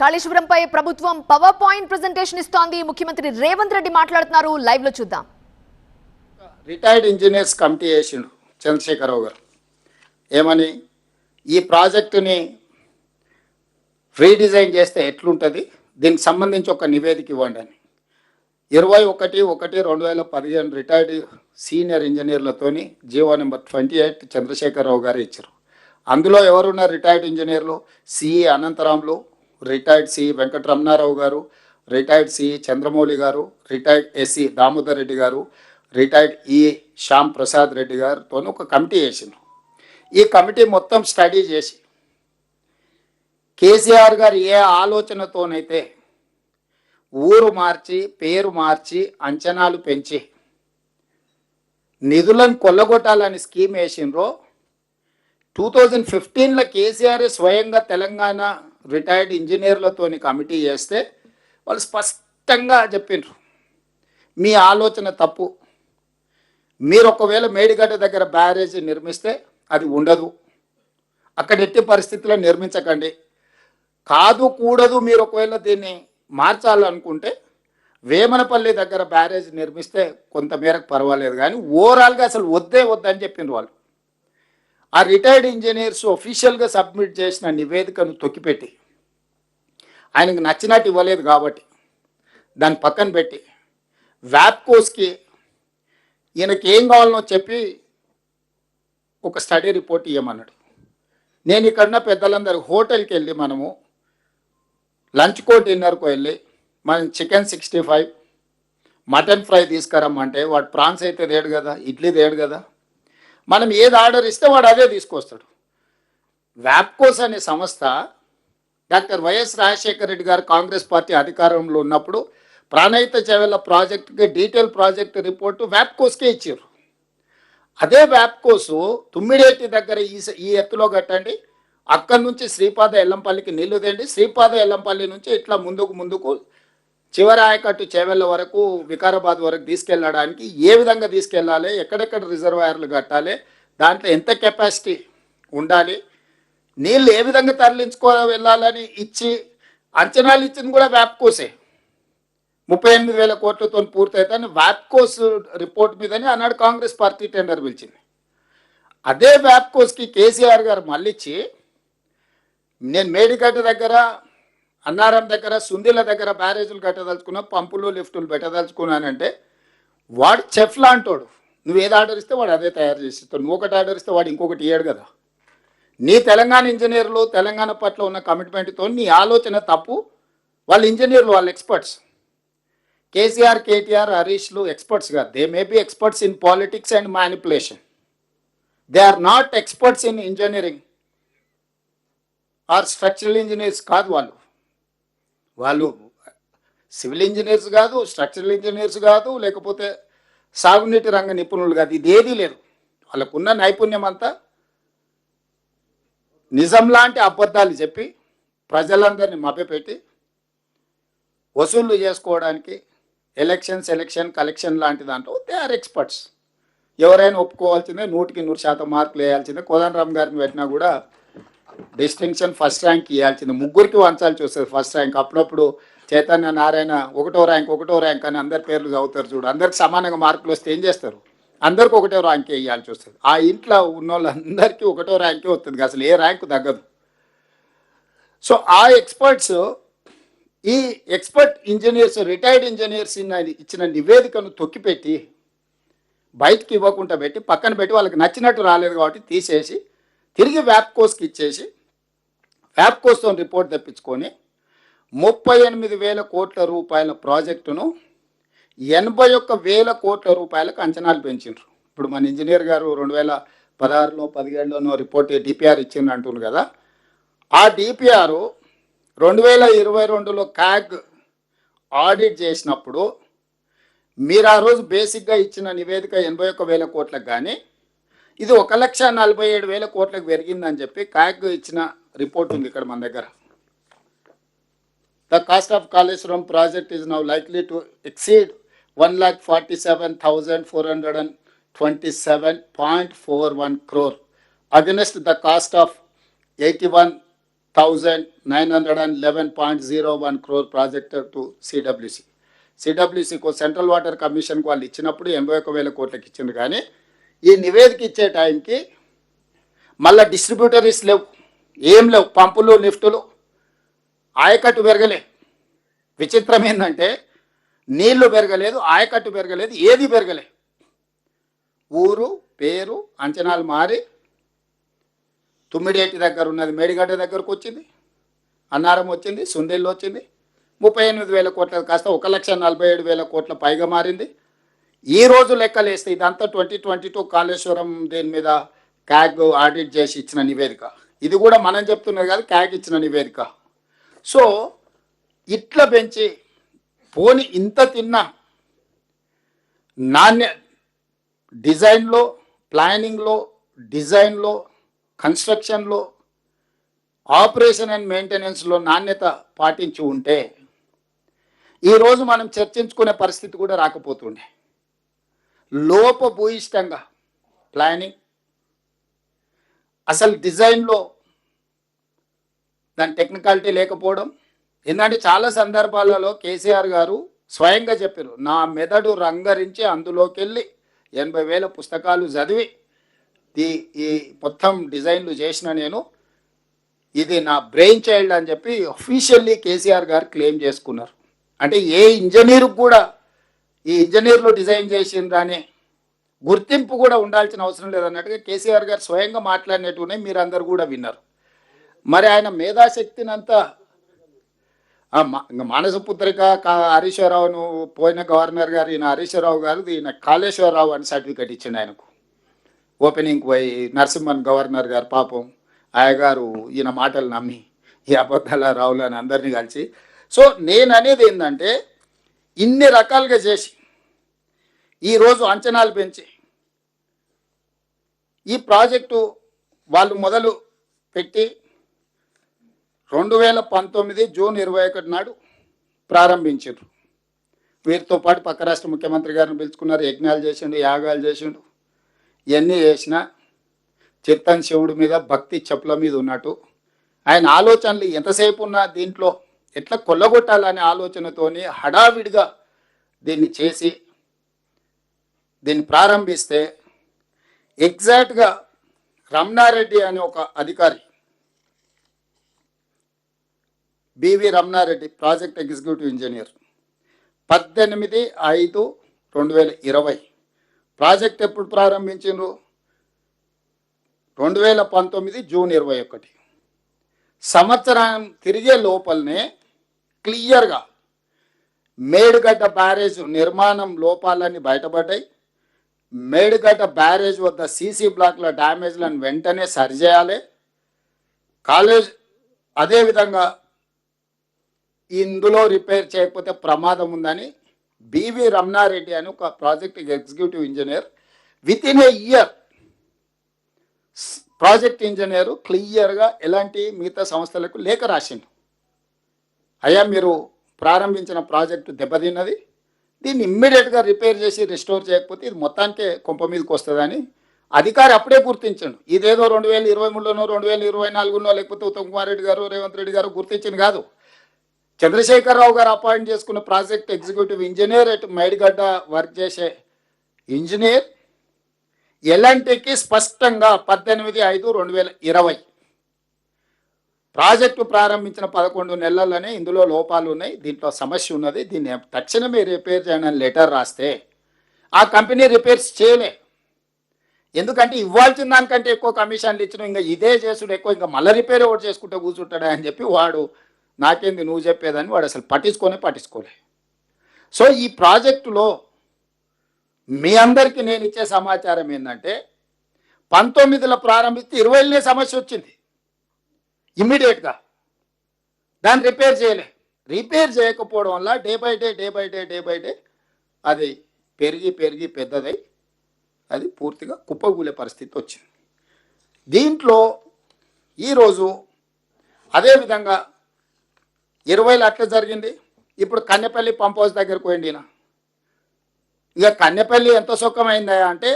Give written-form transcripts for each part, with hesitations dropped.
కాళేశ్వరంపై ప్రభుత్వం power point presentation ఇస్తోంది. ముఖ్యమంత్రి రేవంత్ రెడ్డి మాట్లాడుతున్నారు. లైవ్ లో చూద్దాం. రిటైర్డ్ ఇంజనీర్స్ కమిటీ వేసిండు చంద్రశేఖరరావు గారు. ఏమని ఈ ప్రాజెక్టుని రీడిజైన్ చేస్తే ఎట్లుంటుంది, దీనికి సంబంధించి ఒక నివేదిక ఇవ్వండి అని 21/1/2015 రిటైర్డ్ సీనియర్ ఇంజనీర్లతోని జీవో నెంబర్ 28 చంద్రశేఖరరావు గారు ఇచ్చారు. అందులో ఎవరున్నారు రిటైర్డ్ ఇంజనీర్లు? CE Anantharamulu, retired CE Venkataramana Rao garu, retired CE Chandramouli గారు, రిటైర్డ్ ఎస్సీ దామోదర్ రెడ్డి గారు, రిటైర్డ్ ఈ శ్యామ్ ప్రసాద్ రెడ్డి గారితో ఒక కమిటీ వేసిండ్రు. ఈ కమిటీ మొత్తం స్టడీ చేసి కేసీఆర్ గారు ఏ ఆలోచనతోనైతే ఊరు మార్చి పేరు మార్చి అంచనాలు పెంచి నిధులను కొల్లగొట్టాలని స్కీమ్ వేసిండ్రో 2015లో కేసీఆర్ స్వయంగా తెలంగాణ రిటైర్డ్ ఇంజనీర్లతోని కమిటీ చేస్తే వాళ్ళు స్పష్టంగా చెప్పిండ్రు, మీ ఆలోచన తప్పు. మీరు ఒకవేళ మేడిగడ్డ దగ్గర బ్యారేజ్ నిర్మిస్తే అది ఉండదు, అక్కడ ఎట్టి పరిస్థితుల్లో నిర్మించకండి. కాదు కూడదు, మీరు ఒకవేళ దీన్ని మార్చాలనుకుంటే వేమనపల్లి దగ్గర బ్యారేజ్ నిర్మిస్తే కొంతమేరకు పర్వాలేదు, కానీ ఓవరాల్గా అసలు వద్దని చెప్పిండ్రు వాళ్ళు. ఆ రిటైర్డ్ ఇంజనీర్స్ ఒఫీషియల్గా సబ్మిట్ చేసిన నివేదికను తొక్కిపెట్టి ఆయనకు నచ్చినట్టు ఇవ్వలేదు కాబట్టి దాన్ని పక్కన పెట్టి వ్యాప్కోస్కి ఈయనకి ఏం కావాలనో చెప్పి ఒక స్టడీ రిపోర్ట్ ఇవ్వమన్నాడు. నేను ఇక్కడున్న పెద్దలందరూ హోటల్కి వెళ్ళి మనము లంచ్కో డిన్నర్కో వెళ్ళి మనం చికెన్ 65 మటన్ ఫ్రై తీసుకురమ్మంటే వాడు ప్రాన్స్ అయితే తేడు కదా, ఇడ్లీ తేడు కదా. మనం ఏది ఆర్డర్ ఇస్తే వాడు అదే తీసుకొస్తాడు. వ్యాప్కోస్ అనే సంస్థ డాక్టర్ వైఎస్ రాజశేఖర రెడ్డి గారు కాంగ్రెస్ పార్టీ అధికారంలో ఉన్నప్పుడు ప్రాణహిత చేవెళ్ళ ప్రాజెక్టుకి డీటెయిల్ ప్రాజెక్ట్ రిపోర్టు వ్యాప్కోస్కే ఇచ్చారు. అదే వ్యాప్కోసు తుమ్మిడేటి దగ్గర ఈ ఎత్తులో కట్టండి, అక్కడి నుంచి శ్రీపాద ఎల్లంపల్లికి నీళ్లు తేండి, శ్రీపాద ఎల్లంపల్లి నుంచి ఇట్లా ముందుకు చివరి ఆయకట్టు చేవెళ్ళ వరకు వికారాబాద్ వరకు తీసుకెళ్ళడానికి ఏ విధంగా తీసుకెళ్ళాలి, ఎక్కడెక్కడ రిజర్వాయర్లు కట్టాలి, దాంట్లో ఎంత కెపాసిటీ ఉండాలి, నీళ్ళు ఏ విధంగా వెళ్ళాలని ఇచ్చి అంచనాలు ఇచ్చింది కూడా వ్యాప్కోసే. 38,000 కోట్లతో పూర్తయితే వ్యాప్కోస్ రిపోర్ట్ మీదనే ఆనాడు కాంగ్రెస్ పార్టీ టెండర్ పిలిచింది. అదే వ్యాప్కోస్కి కేసీఆర్ గారు మళ్ళిచ్చి నేను మేడిగడ్డ దగ్గర, అన్నారం దగ్గర, సుందిల దగ్గర బ్యారేజీలు కట్టదలుచుకున్నా, పంపులు లిఫ్టులు పెట్టదలుచుకున్నానంటే వాడు చెఫ్ లాంటోడు. నువ్వు ఏది ఆర్డర్ ఇస్తే వాడు అదే తయారు చేసి ఇస్తాడు. నువ్వు ఒకటి ఆర్డర్ ఇస్తే వాడు ఇంకొకటి ఇయ్యాడు కదా. నీ తెలంగాణ ఇంజనీర్లు తెలంగాణ పట్ల ఉన్న కమిట్మెంట్తో నీ ఆలోచన తప్పు. వాళ్ళు ఇంజనీర్లు, వాళ్ళు ఎక్స్పర్ట్స్. కేసీఆర్, కేటీఆర్, హరీష్లు ఎక్స్పర్ట్స్ కాదు. They may be experts in politics and manipulation. They are not experts in engineering or structural engineers కాదు. వాళ్ళు సివిల్ ఇంజనీర్స్ కాదు, స్ట్రక్చరల్ ఇంజనీర్స్ కాదు, లేకపోతే సాగునీటి రంగ నిపుణులు కాదు. ఇది ఏదీ లేదు. వాళ్ళకున్న నైపుణ్యం అంతా నిజం లాంటి అబద్ధాలు చెప్పి ప్రజలందరినీ మభ్యపెట్టి వసూళ్లు చేసుకోవడానికి ఎలక్షన్ కలెక్షన్ లాంటి దాంట్లో దే ఆర్ ఎక్స్పర్ట్స్. ఎవరైనా ఒప్పుకోవాల్సిందే, 100% మార్కులు వేయాల్సిందే. కోదండరామ్ గారిని పెట్టినా కూడా డిస్టింక్షన్ ఫస్ట్ ర్యాంక్ ఇవ్వాల్సిందే. ముగ్గురికి వంచాల్సి వస్తుంది ఫస్ట్ ర్యాంక్. అప్పుడప్పుడు చైతన్య నారాయణ 1వ ర్యాంక్ అని అందరి పేర్లు చదువుతారు చూడు. అందరికి సమానంగా మార్కులు వస్తే ఏం చేస్తారు? అందరికి 1వ ర్యాంకే ఇవ్వాల్సి వస్తుంది. ఆ ఇంట్లో ఉన్న వాళ్ళందరికీ 1వ ర్యాంకే వస్తుంది, అసలు ఏ ర్యాంకు తగ్గదు. సో ఆ ఎక్స్పర్ట్స్, ఈ ఎక్స్పర్ట్ ఇంజనీర్స్, రిటైర్డ్ ఇంజనీర్స్ ఇచ్చిన నివేదికను తొక్కిపెట్టి బయటికి ఇవ్వకుండా పెట్టి పక్కన పెట్టి వాళ్ళకి నచ్చినట్టు రాలేదు కాబట్టి తీసేసి తిరిగి వ్యాప్కోస్కి ఇచ్చేసి వ్యాప్కోస్తో రిపోర్ట్ తెప్పించుకొని 38,000 కోట్ల రూపాయల ప్రాజెక్టును 81,000 కోట్ల రూపాయలకు అంచనాలు పెంచిండ్రు. ఇప్పుడు మన ఇంజనీర్ గారు 2016లో 17లోనో రిపోర్ట్ డిపిఆర్ ఇచ్చింది అంటున్నారు కదా. ఆ డిపిఆర్ 2022లో క్యాగ్ ఆడిట్ చేసినప్పుడు మీరు ఆ రోజు బేసిక్గా ఇచ్చిన నివేదిక 81,000 కోట్లకు, కానీ ఇది 1,47,000 కోట్లకు పెరిగిందని చెప్పి క్యాగ్ ఇచ్చిన రిపోర్ట్ ఉంది ఇక్కడ మన దగ్గర. The cost of Kaleshwaram project is now likely to exceed 1,47,427.41 crore against the cost of 81 911.01 crore project to CWC. సిడబ్ల్యూసికి సెంట్రల్ వాటర్ కమిషన్కి వాళ్ళు ఇచ్చినప్పుడు 81,000 కోట్లకి ఇచ్చింది. కానీ ఈ నివేదిక ఇచ్చే టైంకి మళ్ళీ డిస్ట్రిబ్యూటరీస్ లేవు, ఏం లేవు, పంపులు లిఫ్టులు, ఆయకట్టు పెరగలే. విచిత్రం ఏంటంటే నీళ్లు పెరగలేదు, ఆయకట్టు పెరగలేదు, ఏది పెరగలే. ఊరు పేరు అంచనాలు మారి తుమ్మిడేటి దగ్గర ఉన్నది మేడిగడ్డ దగ్గరకు వచ్చింది, అన్నారం వచ్చింది, సుందేళ్ళు వచ్చింది. 38,000 కోట్ల కాస్త 1,47,000 కోట్ల పైగా మారింది. ఈ రోజు లెక్కలేస్తే ఇదంతా 2022 కాళేశ్వరం దేని మీద క్యాగ్ ఆడిట్ చేసి ఇచ్చిన నివేదిక. ఇది కూడా మనం చెప్తున్నది కాదు, క్యాగ్ ఇచ్చిన నివేదిక. సో ఇట్లా పెంచి పోని ఇంత తిన్నా నాణ్య డిజైన్లో, ప్లానింగ్లో, డిజైన్లో, కన్స్ట్రక్షన్లో, ఆపరేషన్ అండ్ మెయింటెనెన్స్లో నాణ్యత పాటించి ఉంటే ఈరోజు మనం చర్చించుకునే పరిస్థితి కూడా రాకపోతుండే. లోపభూయిష్టంగా ప్లానింగ్, అసలు డిజైన్లో దాని టెక్నికాలిటీ లేకపోవడం. ఎందుకంటే చాలా సందర్భాలలో కేసీఆర్ గారు స్వయంగా చెప్పారు, నా మెదడు రంగరించి అందులోకి వెళ్ళి 80,000 పుస్తకాలు చదివి ఈ మొత్తం డిజైన్లు చేసిన నేను, ఇది నా బ్రెయిన్ చైల్డ్ అని చెప్పి అఫీషియల్లీ కేసీఆర్ గారు క్లెయిమ్ చేసుకున్నారు. అంటే ఏ ఇంజనీర్కి కూడా ఈ ఇంజనీర్లు డిజైన్ చేసిండ్రనే గుర్తింపు కూడా ఉండాల్సిన అవసరం లేదన్నట్టుగా కేసీఆర్ గారు స్వయంగా మాట్లాడినట్టునే మీరు అందరు కూడా విన్నారు. మరి ఆయన మేధాశక్తినంతా మానస పుత్రిక హరీశ్వరరావును పోయిన గవర్నర్ గారు ఈయన హరీశ్వరరావు గారు ఈయన కాళేశ్వరరావు అని సర్టిఫికేట్ ఇచ్చిండు ఆయనకు. ఓపెనింగ్కి పోయి నరసింహన్ గవర్నర్ గారు పాపం ఆయగారు ఈయన మాటలు నమ్మి ఈ అబద్ధాల రావులు అని అందరినీ కలిసి. సో నేను అనేది ఏంటంటే ఇన్ని రకాలుగా చేసి ఈరోజు అంచనాలు పెంచి ఈ ప్రాజెక్టు వాళ్ళు మొదలు పెట్టి 2019 జూన్ 21 నాడు ప్రారంభించారు. వీరితో పాటు పక్క రాష్ట్ర ముఖ్యమంత్రి గారిని పిలుచుకున్నారు, యజ్ఞాలు చేసిండు, యాగాలు చేసిండు. ఇవన్నీ చేసిన చిత్తన్ శివుడి మీద భక్తి చెప్పుల మీద ఉన్నట్టు ఆయన ఆలోచనలు ఎంతసేపు ఉన్నా దీంట్లో ఎట్లా కొల్లగొట్టాలనే ఆలోచనతోని హడావిడిగా దీన్ని చేసి దీన్ని ప్రారంభిస్తే ఎగ్జాక్ట్గా రమణారెడ్డి అనే ఒక అధికారి, BV Ramana Reddy project executive engineer, 18/5/2020 project ఎప్పుడు ప్రారంభించారు? 2019 జూన్ 21. సంవత్సరం తిరిగే లోపలనే క్లియర్గా మేడిగడ్డ బ్యారేజ్ నిర్మాణం లోపాలన్నీ బయటపడ్డాయి. మేడిగడ్డ బ్యారేజ్ వద్ద సీసీ బ్లాక్ల డ్యామేజ్లను వెంటనే సరిచేయాలి. కాలేజ్ అదేవిధంగా ఇందులో రిపేర్ చేయకపోతే ప్రమాదం ఉందని బివి రమణారెడ్డి అని ఒక project executive engineer with in a year project engineer క్లియర్గా ఎలాంటి మిగతా సంస్థలకు లేఖ రాసిండు. అయ్యా మీరు ప్రారంభించిన ప్రాజెక్టు దెబ్బతిన్నది, దీన్ని ఇమ్మీడియట్గా రిపేర్ చేసి రిస్టోర్ చేయకపోతే ఇది మొత్తానికే కొంప మీదకి వస్తుందని అధికారి అప్పుడే గుర్తించండు. ఇదేదో 2023లోనో 2024నో లేకపోతే ఉత్తమ్ కుమార్ రెడ్డి గారు రేవంత్ రెడ్డి గారు గుర్తించింది కాదు. చంద్రశేఖరరావు గారు అపాయింట్ చేసుకున్న ప్రాజెక్ట్ ఎగ్జిక్యూటివ్ ఇంజనీర్ అటు మేడిగడ్డ వర్క్ చేసే ఇంజనీర్ ఎలాంటికి స్పష్టంగా 18/5/2020 ప్రాజెక్టు ప్రారంభించిన 11 నెలల్లోనే ఇందులో లోపాలు ఉన్నాయి, దీంట్లో సమస్య ఉన్నది, దీన్ని తక్షణమే రిపేర్ చేయండి అని లెటర్ రాస్తే ఆ కంపెనీ రిపేర్స్ చేయలే. ఎందుకంటే ఇవ్వాల్సిన దానికంటే ఎక్కువ కమిషన్లు ఇచ్చిన ఇంకా ఇదే చేసుడు ఎక్కువ, ఇంకా మళ్ళీ రిపేర్ ఒకటి చేసుకుంటే కూర్చుంటాడా అని చెప్పి వాడు నాకేంది నువ్వు చెప్పేదని వాడు అసలు పట్టించుకోలే. సో ఈ ప్రాజెక్టులో మీ అందరికీ నేను ఇచ్చే సమాచారం ఏంటంటే 19లో ప్రారంభిస్తే 20లోనే సమస్య వచ్చింది. ఇమ్మీడియట్గా దాన్ని రిపేర్ చేయలే. రిపేర్ చేయకపోవడం వల్ల డే బై డే అది పెరిగి పెద్దదై అది పూర్తిగా కుప్పగూలే పరిస్థితి వచ్చింది. దీంట్లో ఈరోజు అదేవిధంగా 20లో అట్లా జరిగింది. ఇప్పుడు కన్నెపల్లి పంప్ హౌస్ దగ్గరకు పోయింది. ఇక కన్నెపల్లి ఎంత సుఖమైందా అంటే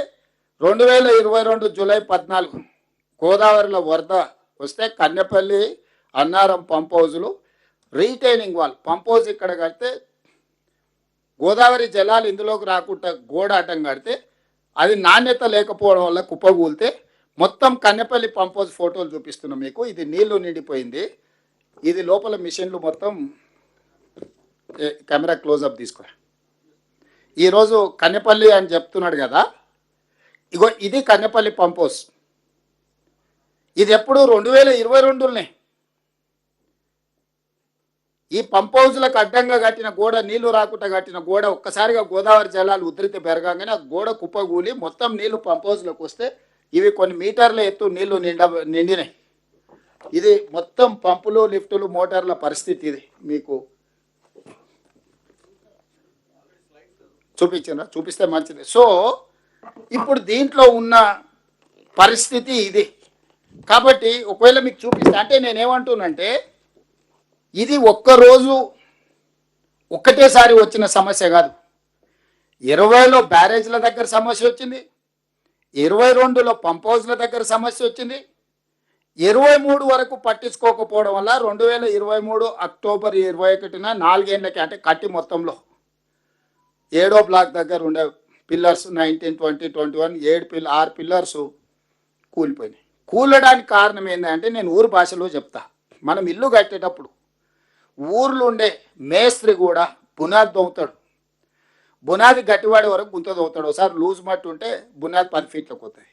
2022 జూలై 14 గోదావరిలో వరద వస్తే కన్నెపల్లి అన్నారం పంప్ హౌజులు రీటైనింగ్ వాల్. పంప్ హౌజ్ ఇక్కడ కడితే గోదావరి జలాలు ఇందులోకి రాకుండా గోడ అడ్డం కడితే అది నాణ్యత లేకపోవడం వల్ల కుప్పగూలితే మొత్తం కన్నెపల్లి పంప్ హౌజ్ ఫోటోలు చూపిస్తున్నాం మీకు. ఇది నీళ్లు నిండిపోయింది. ఇది లోపల మిషన్లు మొత్తం కెమెరా క్లోజప్ తీసుకో. ఈరోజు కన్నెపల్లి అని చెప్తున్నాడు కదా, ఇగో ఇది కన్నెపల్లి పంప్ హౌస్. ఇది ఎప్పుడు 2022లోనే ఈ పంప్ హౌజ్లకు అడ్డంగా కట్టిన గోడ, నీళ్లు రాకుండా కట్టిన గోడ ఒక్కసారిగా గోదావరి జలాలు ఉధృతి పెరగానే ఆ గోడ కుప్పగూలి మొత్తం నీళ్లు పంప్ హౌజ్లోకి వస్తే ఇవి కొన్ని మీటర్ల ఎత్తు నీళ్లు నిండినాయి. ఇది మొత్తం పంపులు, లిఫ్టులు, మోటార్ల పరిస్థితి ఇది. మీకు చూపిస్తే మంచిది. సో ఇప్పుడు దీంట్లో ఉన్న పరిస్థితి ఇది. కాబట్టి ఒకవేళ మీకు చూపిస్తే, అంటే నేనేమంటున్నానంటే ఇది ఒక్కరోజు ఒక్కటేసారి వచ్చిన సమస్య కాదు. 20లో బ్యారేజ్ల దగ్గర సమస్య వచ్చింది, 22లో పంప్ హౌజ్ల దగ్గర సమస్య వచ్చింది, 23 వరకు పట్టించుకోకపోవడం వల్ల 2023 అక్టోబర్ 21న 4 ఏళ్ళకి, అంటే కట్టి మొత్తంలో 7వ బ్లాక్ దగ్గర ఉండే పిల్లర్స్ 19, 20, 21 6 పిల్లర్స్ కూలిపోయినాయి. కూలడానికి కారణం ఏంటంటే నేను ఊరు భాషలో చెప్తా. మనం ఇల్లు కట్టేటప్పుడు ఊర్లో ఉండే మేస్త్రి కూడా బునాది దొవుతాడు. బునాది గట్టివాడే వరకు గుంత దొవుతాడు. ఒకసారి లూజ్ మట్టి ఉంటే బునాది 10 ఫీట్లకు పోతుంది.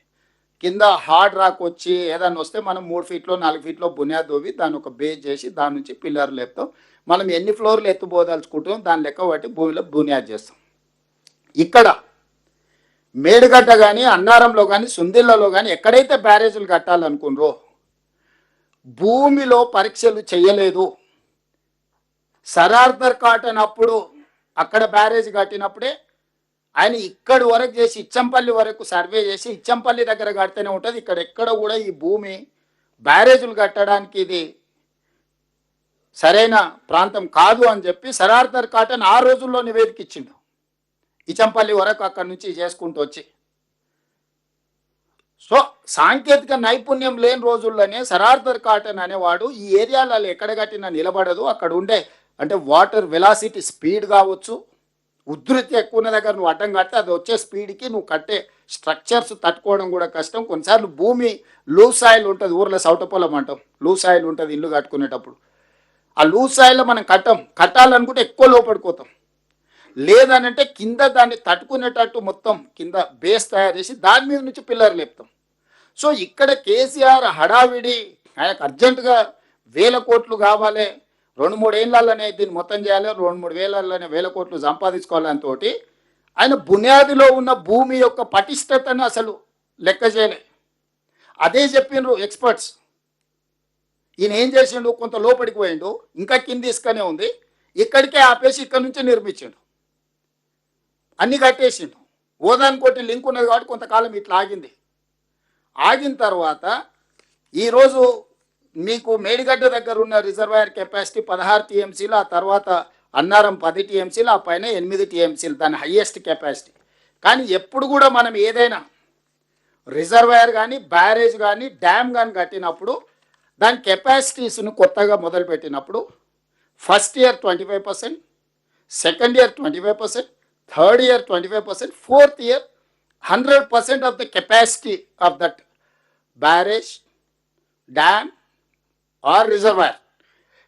కింద హార్డ్ రాక్ వచ్చి ఏదన్నా వస్తే మనం 3 ఫీట్లో 4 ఫీట్లో బునాది దోవి దాన్ని ఒక బేస్ చేసి దాని నుంచి పిల్లర్లు ఎత్తాం. మనం ఎన్ని ఫ్లోర్లు ఎత్తుబోదలుచుకుంటాం దాని లెక్క బట్టి భూమిలో బునియాది చేస్తాం. ఇక్కడ మేడిగడ్డ కానీ, అన్నారంలో కానీ, సుందిళ్లలో కానీ ఎక్కడైతే బ్యారేజీలు కట్టాలనుకున్నారో భూమిలో పరీక్షలు చేయలేదు. సరార్దర్ కాటన్ అప్పుడు అక్కడ బ్యారేజ్ కట్టినప్పుడే ఆయన ఇక్కడి వరకు చేసి ఇచ్చంపల్లి వరకు సర్వే చేసి ఇచ్చంపల్లి దగ్గర కడితేనే ఉంటుంది. ఇక్కడ ఎక్కడ కూడా ఈ భూమి బ్యారేజీలు కట్టడానికి ఇది సరైన ప్రాంతం కాదు అని చెప్పి సరార్దర్ కాటన్ ఆ రోజుల్లో నివేదిక ఇచ్చిండు. ఇచ్చంపల్లి వరకు అక్కడి నుంచి చేసుకుంటూ వచ్చి. సో సాంకేతిక నైపుణ్యం లేని రోజుల్లోనే సరార్దర్ కాటన్ అనేవాడు ఈ ఏరియాలలో ఎక్కడ కట్టినా నిలబడదు, అక్కడ ఉండే అంటే వాటర్ వెలాసిటీ స్పీడ్ కావచ్చు, ఉధృతి ఎక్కువ ఉన్న దగ్గర నువ్వు అడ్డం కడితే అది వచ్చే స్పీడ్కి నువ్వు కట్టే స్ట్రక్చర్స్ తట్టుకోవడం కూడా కష్టం. కొన్నిసార్లు భూమి లూజ్ సాయిల్ ఉంటుంది, ఊర్లో సౌటపొలం అంటాం, లూజ్ సాయిల్ ఉంటుంది ఇల్లు కట్టుకునేటప్పుడు. ఆ లూజ్ సాయిల్లో మనం కట్టాలనుకుంటే ఎక్కువ లోపడిపోతాం. లేదనంటే కింద దాన్ని తట్టుకునేటట్టు మొత్తం కింద బేస్ తయారు చేసి దాని మీద నుంచి పిల్లర్ లేపుతాం. సో ఇక్కడ కేసీఆర్ హడావిడి, ఆయనకు అర్జెంటుగా 1000 కోట్లు కావాలి, 2-3 ఏళ్ళలోనే దీన్ని మొత్తం చేయాలి, 2-3 వేలలోనే 1000 కోట్లు సంపాదించుకోవాలని తోటి ఆయన బునియాదిలో ఉన్న భూమి యొక్క పటిష్టతను అసలు లెక్క చేయలే. అదే చెప్పిండ్రు ఎక్స్పర్ట్స్. ఈయన ఏం చేసిండు, కొంత లోపలికి పోయిండు, ఇంకా కింద ఇసుకనే ఉంది, ఇక్కడికే ఆపేసి ఇక్కడ నుంచి నిర్మించిండు, అన్నీ కట్టేసిండు. ఓదానికోటి లింక్ ఉన్నది కాబట్టి కొంతకాలం ఇట్లా ఆగింది. ఆగిన తర్వాత ఈరోజు మీకు మేడిగడ్డ దగ్గర ఉన్న రిజర్వాయర్ కెపాసిటీ 16 టీఎంసీలు, ఆ తర్వాత అన్నారం 10 టీఎంసీలు, ఆ పైన 8 టీఎంసీలు దాని హయ్యెస్ట్ కెపాసిటీ. కానీ ఎప్పుడు కూడా మనం ఏదైనా రిజర్వాయర్ కానీ, బ్యారేజ్ కానీ, డ్యామ్ కానీ కట్టినప్పుడు దాని కెపాసిటీస్ను కొత్తగా మొదలుపెట్టినప్పుడు first year 25%, second year 25%, third year 25%, fourth year 100% of the capacity of that barrage, dam or reservoir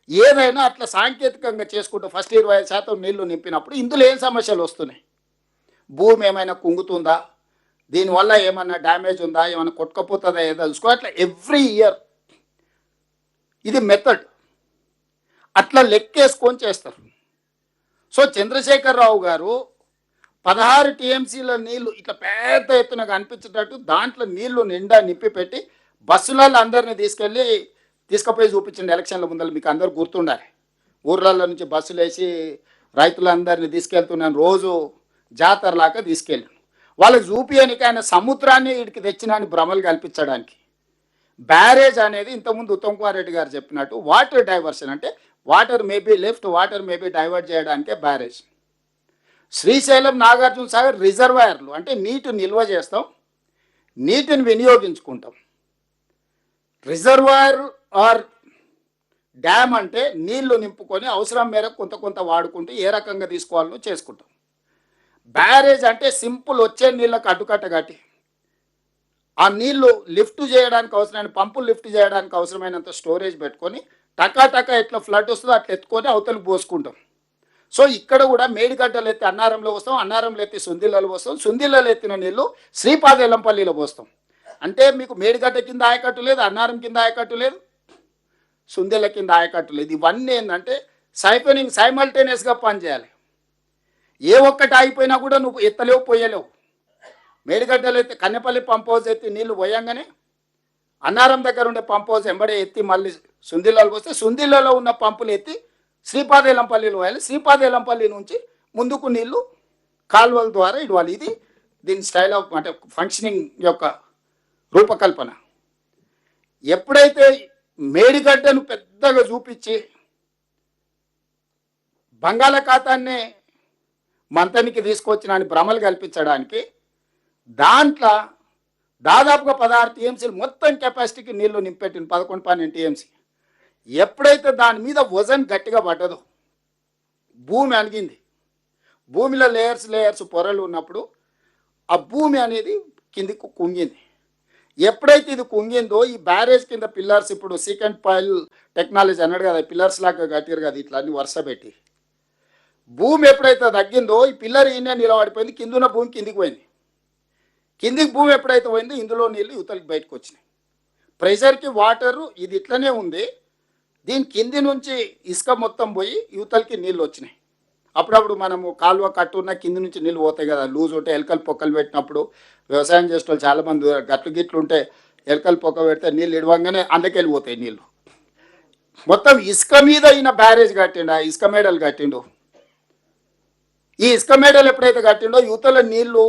ఏదైనా అట్లా సాంకేతికంగా చేసుకుంటూ ఫస్ట్ 25% నీళ్లు నింపినప్పుడు ఇందులో ఏం సమస్యలు వస్తున్నాయి, భూమి ఏమైనా కుంగుతుందా, దీనివల్ల ఏమైనా డ్యామేజ్ ఉందా, ఏమైనా కొట్టుకపోతుందా, ఏదో చూసుకో. అట్లా ఎవ్రీ ఇయర్ ఇది మెథడ్, అట్లా లెక్కేసుకొని చేస్తారు. సో చంద్రశేఖరరావు గారు 16 టీఎంసీల నీళ్లు ఇట్లా పెద్ద ఎత్తున కనిపించేటట్టు దాంట్లో నీళ్లు నిండా నింపి పెట్టి బస్సులలో అందరినీ తీసుకుపోయి చూపించండి. ఎలక్షన్ల ముందర మీకు అందరు గుర్తుండాలి. ఊర్లలో నుంచి బస్సులు వేసి రైతులందరినీ తీసుకెళ్తున్నాను, రోజు జాతరలాగా తీసుకెళ్ళాను. వాళ్ళకి చూపించడానికి ఆయన సముద్రాన్ని వీడికి తెచ్చినాన్ని భ్రమలు కల్పించడానికి. బ్యారేజ్ అనేది ఇంతకుముందు ఉత్తమ్ కుమార్ రెడ్డి గారు చెప్పినట్టు వాటర్ డైవర్షన్, అంటే water maybe left, water maybe divert చేయడానికే బ్యారేజ్. శ్రీశైలం, నాగార్జున సాగర్ రిజర్వాయర్లు అంటే నీటి నిల్వ చేస్తాం, నీటిని వినియోగించుకుంటాం. రిజర్వాయర్ ఆర్ డ్యామ్ అంటే నీళ్లు నింపుకొని అవసరం మేరకు కొంత కొంత వాడుకుంటూ ఏ రకంగా తీసుకోవాలో చేసుకుంటాం. బ్యారేజ్ అంటే సింపుల్ వచ్చే నీళ్ళకు అడ్డుకట్ట కట్టి ఆ నీళ్లు లిఫ్ట్ చేయడానికి అవసరమైన పంపులు లిఫ్ట్ చేయడానికి అవసరమైనంత స్టోరేజ్ పెట్టుకొని టకా ఎట్లా ఫ్లడ్ వస్తుందో అట్లా ఎత్తుకొని అవతలకు పోసుకుంటాం. సో ఇక్కడ కూడా మేడిగడ్డలు ఎత్తి అన్నారంలో పోస్తాం, అన్నారంలో ఎత్తి సుందిళ్ళలో పోస్తాం, సుందిళ్ళలో ఎత్తిన నీళ్లు శ్రీపాద ఎల్లంపల్లిలో పోస్తాం. అంటే మీకు మేడిగడ్డ కింద ఆయకట్టు లేదు, అన్నారం కింద ఆయకట్టు లేదు, సుందిళ్ళ కింద ఆయకట్టు లేదు. ఇవన్నీ ఏంటంటే సైపనింగ్ సైమల్టేనియస్గా పనిచేయాలి. ఏ ఒక్కటి ఆగిపోయినా కూడా నువ్వు ఎత్తలేవు పోయలేవు. మేడిగడ్డలు ఎత్తి కన్నెపల్లి పంప్ హౌస్ ఎత్తి నీళ్లు పోయంగానే అన్నారం దగ్గర ఉండే పంప్ హౌస్ ఎంబడే ఎత్తి మళ్ళీ సుందిళ్ళలో పోస్తే సుందిళ్ళలో ఉన్న పంపులు ఎత్తి శ్రీపాదేలంపల్లిలో పోయాలి. శ్రీపాదేలంపల్లి నుంచి ముందుకు నీళ్లు కాలువల ద్వారా ఇవ్వాలి. ఇది దీని స్టైల్ ఆఫ్ అంటే ఫంక్షనింగ్ యొక్క రూపకల్పన. ఎప్పుడైతే మేడిగడ్డను పెద్దగా చూపించి బంగాళాఖాతాన్ని మంతనికి తీసుకొచ్చిన అని భ్రమలు కల్పించడానికి దాంట్లో దాదాపుగా 16 టీఎంసీలు మొత్తం కెపాసిటీకి నీళ్లు నింపెట్టిన 11-12 టీఎంసీ. ఎప్పుడైతే దాని మీద వజన్ గట్టిగా పడ్డదో భూమి అణిగింది. భూమిలో లేయర్స్ పొరలు ఉన్నప్పుడు ఆ భూమి అనేది కిందికి కుంగింది. ఎప్పుడైతే ఇది కుంగిందో ఈ బ్యారేజ్ కింద పిల్లర్స్ ఇప్పుడు సీకెంట్ పాయిల్ టెక్నాలజీ అన్నాడు కదా, పిల్లర్స్ లాగా కట్టారు కదా ఇట్లా అన్ని వరుస పెట్టి. భూమి ఎప్పుడైతే తగ్గిందో ఈ పిల్లర్ ఈయన నిలబడిపోయింది, కిందున్న భూమి కిందికి పోయింది. కిందికి భూమి ఎప్పుడైతే పోయిందో ఇందులో నీళ్ళు యువతలకి బయటకు వచ్చినాయి. ప్రెషర్కి వాటరు ఇది ఇట్లనే ఉంది, దీని కింది నుంచి ఇసుక మొత్తం పోయి యువతలకి నీళ్ళు వచ్చినాయి. అప్పుడప్పుడు మనము కాలువ కట్టున్న కింది నుంచి నీళ్ళు పోతాయి కదా, లూజ్ ఉంటే ఎలకలు పొక్కలు పెట్టినప్పుడు వ్యవసాయం చేసే వాళ్ళు చాలామంది గట్లు ఉంటే ఎలకలు పొక్క పెడితే నీళ్ళు ఇడవంగానే అందుకెళ్ళిపోతాయి నీళ్ళు. మొత్తం ఇసుక మీద ఈయన బ్యారేజ్ కట్టిండు, ఆ ఇసుక మేడలు కట్టిండు. ఈ ఇసుక మేడలు ఎప్పుడైతే కట్టిండో యువతల నీళ్లు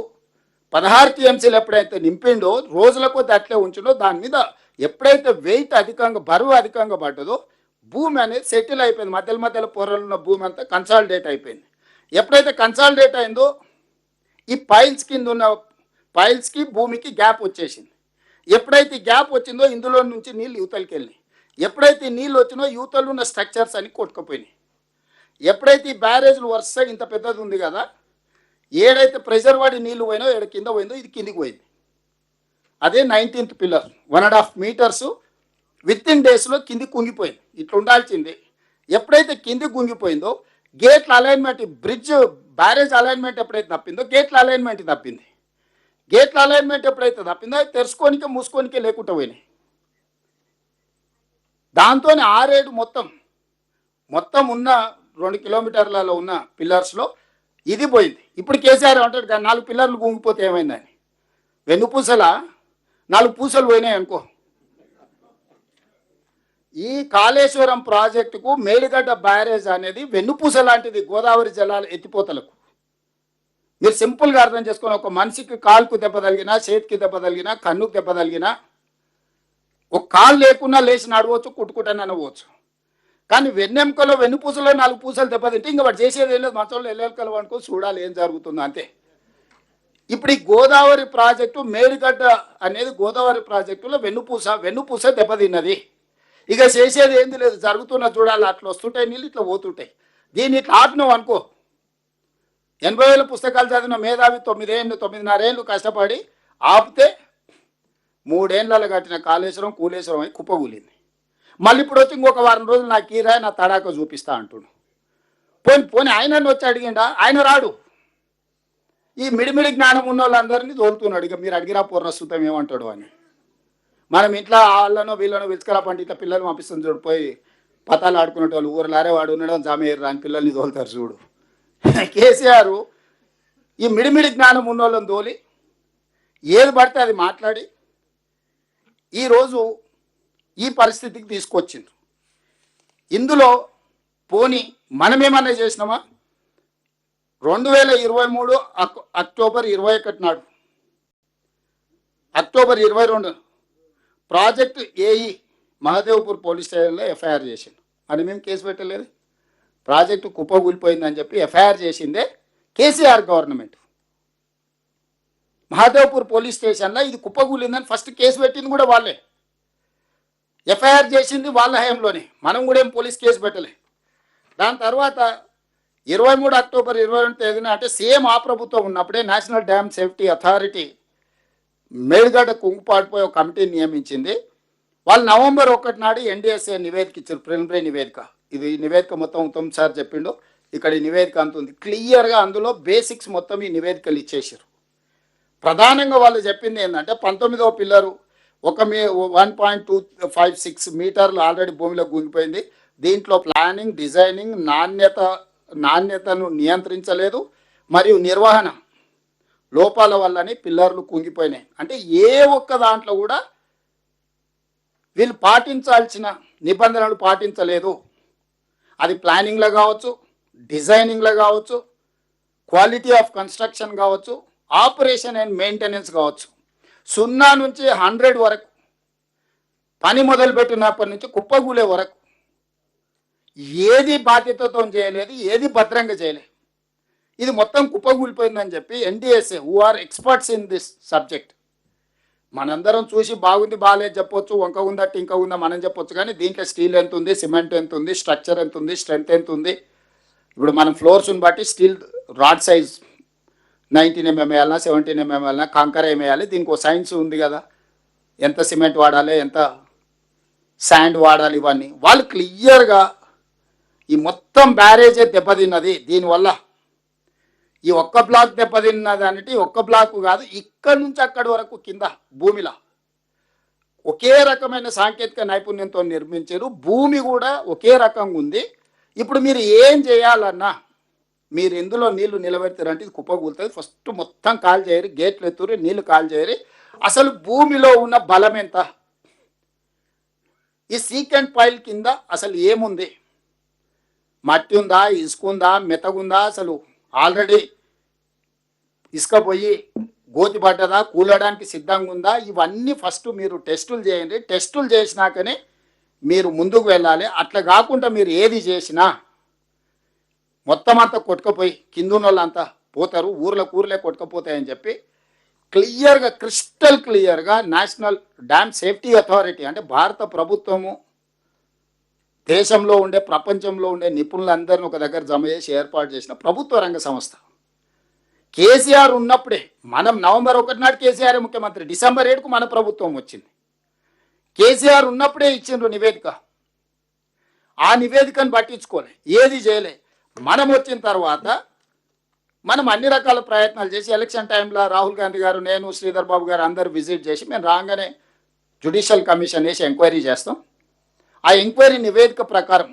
16 టీఎంసీలు ఎప్పుడైతే నింపిండో రోజుల కొద్ది అట్లే ఉంచిండో దాని మీద ఎప్పుడైతే వెయిట్ అధికంగా బరువు అధికంగా పడ్డదో భూమి అనేది సెటిల్ అయిపోయింది. మధ్యలో పొరలు ఉన్న భూమి అంతా కన్సాలిడేట్ అయిపోయింది. ఎప్పుడైతే కన్సాలిడేట్ అయిందో ఈ పైల్స్ కింద ఉన్న పైల్స్కి భూమికి గ్యాప్ వచ్చేసింది. ఎప్పుడైతే గ్యాప్ వచ్చిందో ఇందులో నుంచి నీళ్ళు యువతలకి వెళ్ళినాయి. ఎప్పుడైతే నీళ్ళు వచ్చినో యువతలు ఉన్న స్ట్రక్చర్స్ అన్ని కొట్టుకుపోయినాయి. ఎప్పుడైతే ఈ బ్యారేజ్లు వరుసగా ఇంత పెద్దది ఉంది కదా, ఏడైతే ప్రెషర్ వాడి నీళ్ళు పోయినో ఏడ కింద పోయిందో ఇది కిందికి పోయింది. అదే 19th pillar 1.5 metres with in డేస్లో కిందికి కుంగిపోయింది. ఇట్లా ఉండాల్సింది. ఎప్పుడైతే కిందికి కుంగిపోయిందో గేట్ల అలైన్మెంట్, బ్రిడ్జ్ బ్యారేజ్ అలైన్మెంట్ ఎప్పుడైతే తప్పిందో గేట్ల అలైన్మెంట్ తప్పింది. గేట్ల అలైన్మెంట్ ఎప్పుడైతే తప్పిందో అవి తెరుచుకోనికే మూసుకోనికే లేకుండా పోయినాయి. దాంతో ఆరేడు మొత్తం ఉన్న 2 కిలోమీటర్లలో ఉన్న పిల్లర్స్లో ఇది పోయింది. ఇప్పుడు కేసీఆర్ అంటాడు 4 పిల్లర్లు కుంగిపోతే ఏమైందని. వెన్నుపూసల 4 పూసలు పోయినాయి అనుకో. ఈ కాళేశ్వరం ప్రాజెక్టుకు మేడిగడ్డ బ్యారేజ్ అనేది వెన్నుపూస లాంటిది గోదావరి జలాల ఎత్తిపోతలకు. మీరు సింపుల్గా అర్థం చేసుకొని, ఒక మనిషికి కాలుకు దెబ్బ తగిలినా, చేతికి దెబ్బ తగిలినా, కన్నుకు దెబ్బ తగిలినా, ఒక కాలు లేకున్నా లేచి నడవచ్చు, కుట్టుకుంటానే అనవచ్చు. కానీ వెన్నెముకలో వెన్నుపూసలో 4 పూసలు దెబ్బతింటే ఇంకా వాడు చేసేది ఏం లేదు, మంచంలో ఎల్లెలకలు అనుకో చూడాలి ఏం జరుగుతుందో అంతే. ఇప్పుడు ఈ గోదావరి ప్రాజెక్టు మేడిగడ్డ అనేది గోదావరి ప్రాజెక్టులో వెన్నుపూస దెబ్బతిన్నది. ఇక చేసేది ఏంది లేదు, జరుగుతున్న చూడాలి. అట్లా వస్తుంటాయి నీళ్ళు, ఇట్లా పోతుంటాయి. దీన్ని ఇట్లా ఆపినావు అనుకో, 80,000 పుస్తకాలు చదివిన మేధావి 9.5 ఏళ్ళు కష్టపడి ఆపితే 3 ఏళ్ళలో కట్టిన కాళేశ్వరం కూలేశ్వరం అయి కుప్పగూలింది. మళ్ళీ ఇప్పుడు వచ్చి ఇంకొక వారం రోజులు నాకు ఈ రాయి నా తడాక చూపిస్తా అంటున్నాడు. పోని ఆయన వచ్చి అడిగిండా, ఆయన రాడు. ఈ మిడిమిడి జ్ఞానం ఉన్న వాళ్ళందరినీ తోలుతున్నాడు. ఇక మీరు అడిగిరా పూర్ణస్తుతం ఏమంటాడు అని. మనం ఇంట్లో వాళ్ళనో వీళ్ళనో విలుచుకరా పండి ఇట్లా పిల్లలు పంపిస్తుంది చూడు, పోయి పతాలు ఆడుకునే వాళ్ళు ఊరలారే వాడు ఉండడం జామేరు రాని పిల్లల్ని తోలుతారు చూడు. కేసీఆర్ ఈ మిడిమిడి జ్ఞానం ఉన్న వాళ్ళని తోలి ఏది పడితే అది మాట్లాడి ఈరోజు ఈ పరిస్థితికి తీసుకొచ్చింది. ఇందులో పోని మనమేమన్నా చేసినామా? 2023 అక్టోబర్ 21 నాడు, October 22 project AE Mahadevpur police స్టేషన్లో ఎఫ్ఐఆర్ చేసిండు. అని మేము కేసు పెట్టలేదు. ప్రాజెక్టు కుప్పకూలిపోయిందని చెప్పి ఎఫ్ఐఆర్ చేసిందే కేసీఆర్ గవర్నమెంట్. మహదేవ్పూర్ పోలీస్ స్టేషన్లో ఇది కుప్పకూలిందని ఫస్ట్ కేసు పెట్టింది కూడా వాళ్ళే. ఎఫ్ఐఆర్ చేసింది వాళ్ళ హయాంలోనే, మనం కూడా ఏం పోలీస్ కేసు పెట్టలే. దాని తర్వాత 23 అక్టోబర్ 22 తేదీన అంటే సేమ్ ఆ ప్రభుత్వం ఉన్నప్పుడే national dam safety authority Medigadda కుంగుపాటుపై ఒక కమిటీని నియమించింది. వాళ్ళు నవంబర్ 1 నాడు ఎన్డీఎస్ఏ నివేదిక ఇచ్చారు, ప్రిలిమినరీ నివేదిక. ఇది నివేదిక మొత్తం ఉత్తమ్ సార్ చెప్పిండు, ఇక్కడ ఈ నివేదిక అంత ఉంది క్లియర్గా. అందులో బేసిక్స్ మొత్తం ఈ నివేదికలు ఇచ్చేసారు. ప్రధానంగా వాళ్ళు చెప్పింది ఏంటంటే 19వ పిల్లరు 1.256 మీటర్లు ఆల్రెడీ భూమిలో గుంగిపోయింది. దీంట్లో ప్లానింగ్, డిజైనింగ్, నాణ్యతను నియంత్రించలేదు మరియు నిర్వహణ లోపాల వల్లనే పిల్లర్లు కుంగిపోయినాయి. అంటే ఏ ఒక్క దాంట్లో కూడా వీళ్ళు పాటించాల్సిన నిబంధనలు పాటించలేదు. అది ప్లానింగ్లో కావచ్చు, డిజైనింగ్లో కావచ్చు, క్వాలిటీ ఆఫ్ కన్స్ట్రక్షన్ కావచ్చు, ఆపరేషన్ అండ్ మెయింటెనెన్స్ కావచ్చు. 0 నుంచి 100 వరకు పని మొదలుపెట్టినప్పటి నుంచి కుప్పగూలే వరకు ఏది బాధ్యతతో చేయలేదు, ఏది భద్రంగా చేయలేదు. ఇది మొత్తం కుప్పగూలిపోయిందని చెప్పి NDSA who are experts in this subject, మనందరం చూసి బాగుంది బాగాలేదు చెప్పొచ్చు, వంక ఉందా టింక ఉందా మనం చెప్పొచ్చు, కానీ దీంట్లో స్టీల్ ఎంత ఉంది, సిమెంట్ ఎంత ఉంది, స్ట్రక్చర్ ఎంత ఉంది, స్ట్రెంత్ ఎంత ఉంది. ఇప్పుడు మనం ఫ్లోర్స్ని బట్టి steel rod size 19 mm వేయాలన్నా, 17 mm వేయాలన్నా, కాంకర ఏమి వేయాలి, దీనికి ఒక సైన్స్ ఉంది కదా, ఎంత సిమెంట్ వాడాలి, ఎంత శాండ్ వాడాలి, ఇవన్నీ వాళ్ళు క్లియర్గా ఈ మొత్తం బ్యారేజే దెబ్బతిన్నది. దీనివల్ల ఈ ఒక్క బ్లాక్ దెబ్బతిన్నది అంటే ఒక్క బ్లాక్ కాదు, ఇక్కడి నుంచి అక్కడి వరకు కింద భూమిలో ఒకే రకమైన సాంకేతిక నైపుణ్యంతో నిర్మించారు. భూమి కూడా ఒకే రకంగా ఉంది. ఇప్పుడు మీరు ఏం చేయాలన్నా మీరు ఇందులో నీళ్లు నిలబెడతారంటే ఇది కుప్పకూలుతుంది. ఫస్ట్ మొత్తం కాల్ చేయరు, గేట్లు ఎత్తురు, నీళ్లు కాల్ చేయరు. అసలు భూమిలో ఉన్న బలం ఎంత, ఈ సీకెంట్ పైల్ కింద అసలు ఏముంది, మట్టి ఉందా, ఇసుక ఉందా, మెత్తగుందా, అసలు ఆల్రెడీ ఇసుక పోయి గోతి పడ్డదా, కూలడానికి సిద్ధంగా ఉందా, ఇవన్నీ ఫస్ట్ మీరు టెస్టులు చేయండి. టెస్టులు చేసినాకనే మీరు ముందుకు వెళ్ళాలి. అట్లా కాకుండా మీరు ఏది చేసినా మొత్తం అంతా కొట్టుకుపోయి కిందున్న వాళ్ళంతా పోతారు, ఊర్లే కొట్టుకుపోతాయని చెప్పి క్లియర్గా, క్రిస్టల్ క్లియర్గా నేషనల్ డ్యామ్ సేఫ్టీ అథారిటీ అంటే భారత ప్రభుత్వము దేశంలో ఉండే, ప్రపంచంలో ఉండే నిపుణులందరినీ ఒక దగ్గర జమ చేసి ఏర్పాటు చేసిన ప్రభుత్వ రంగ సంస్థ. కేసీఆర్ ఉన్నప్పుడే, మనం నవంబర్ 1 నాడు కేసీఆర్ ముఖ్యమంత్రి, డిసెంబర్ 7కు మన ప్రభుత్వం వచ్చింది. కేసీఆర్ ఉన్నప్పుడే ఇచ్చిండ్రు నివేదిక. ఆ నివేదికను పట్టించుకోలే, ఏది చేయలే. మనం వచ్చిన తర్వాత మనం అన్ని రకాల ప్రయత్నాలు చేసి ఎలక్షన్ టైంలో రాహుల్ గాంధీ గారు, నేను, శ్రీధర్ బాబు గారు అందరూ విజిట్ చేసి మేము రాగానే జ్యుడిషియల్ కమిషన్ వేసి ఎంక్వైరీ చేస్తాం. ఆ ఎంక్వైరీ నివేదిక ప్రకారం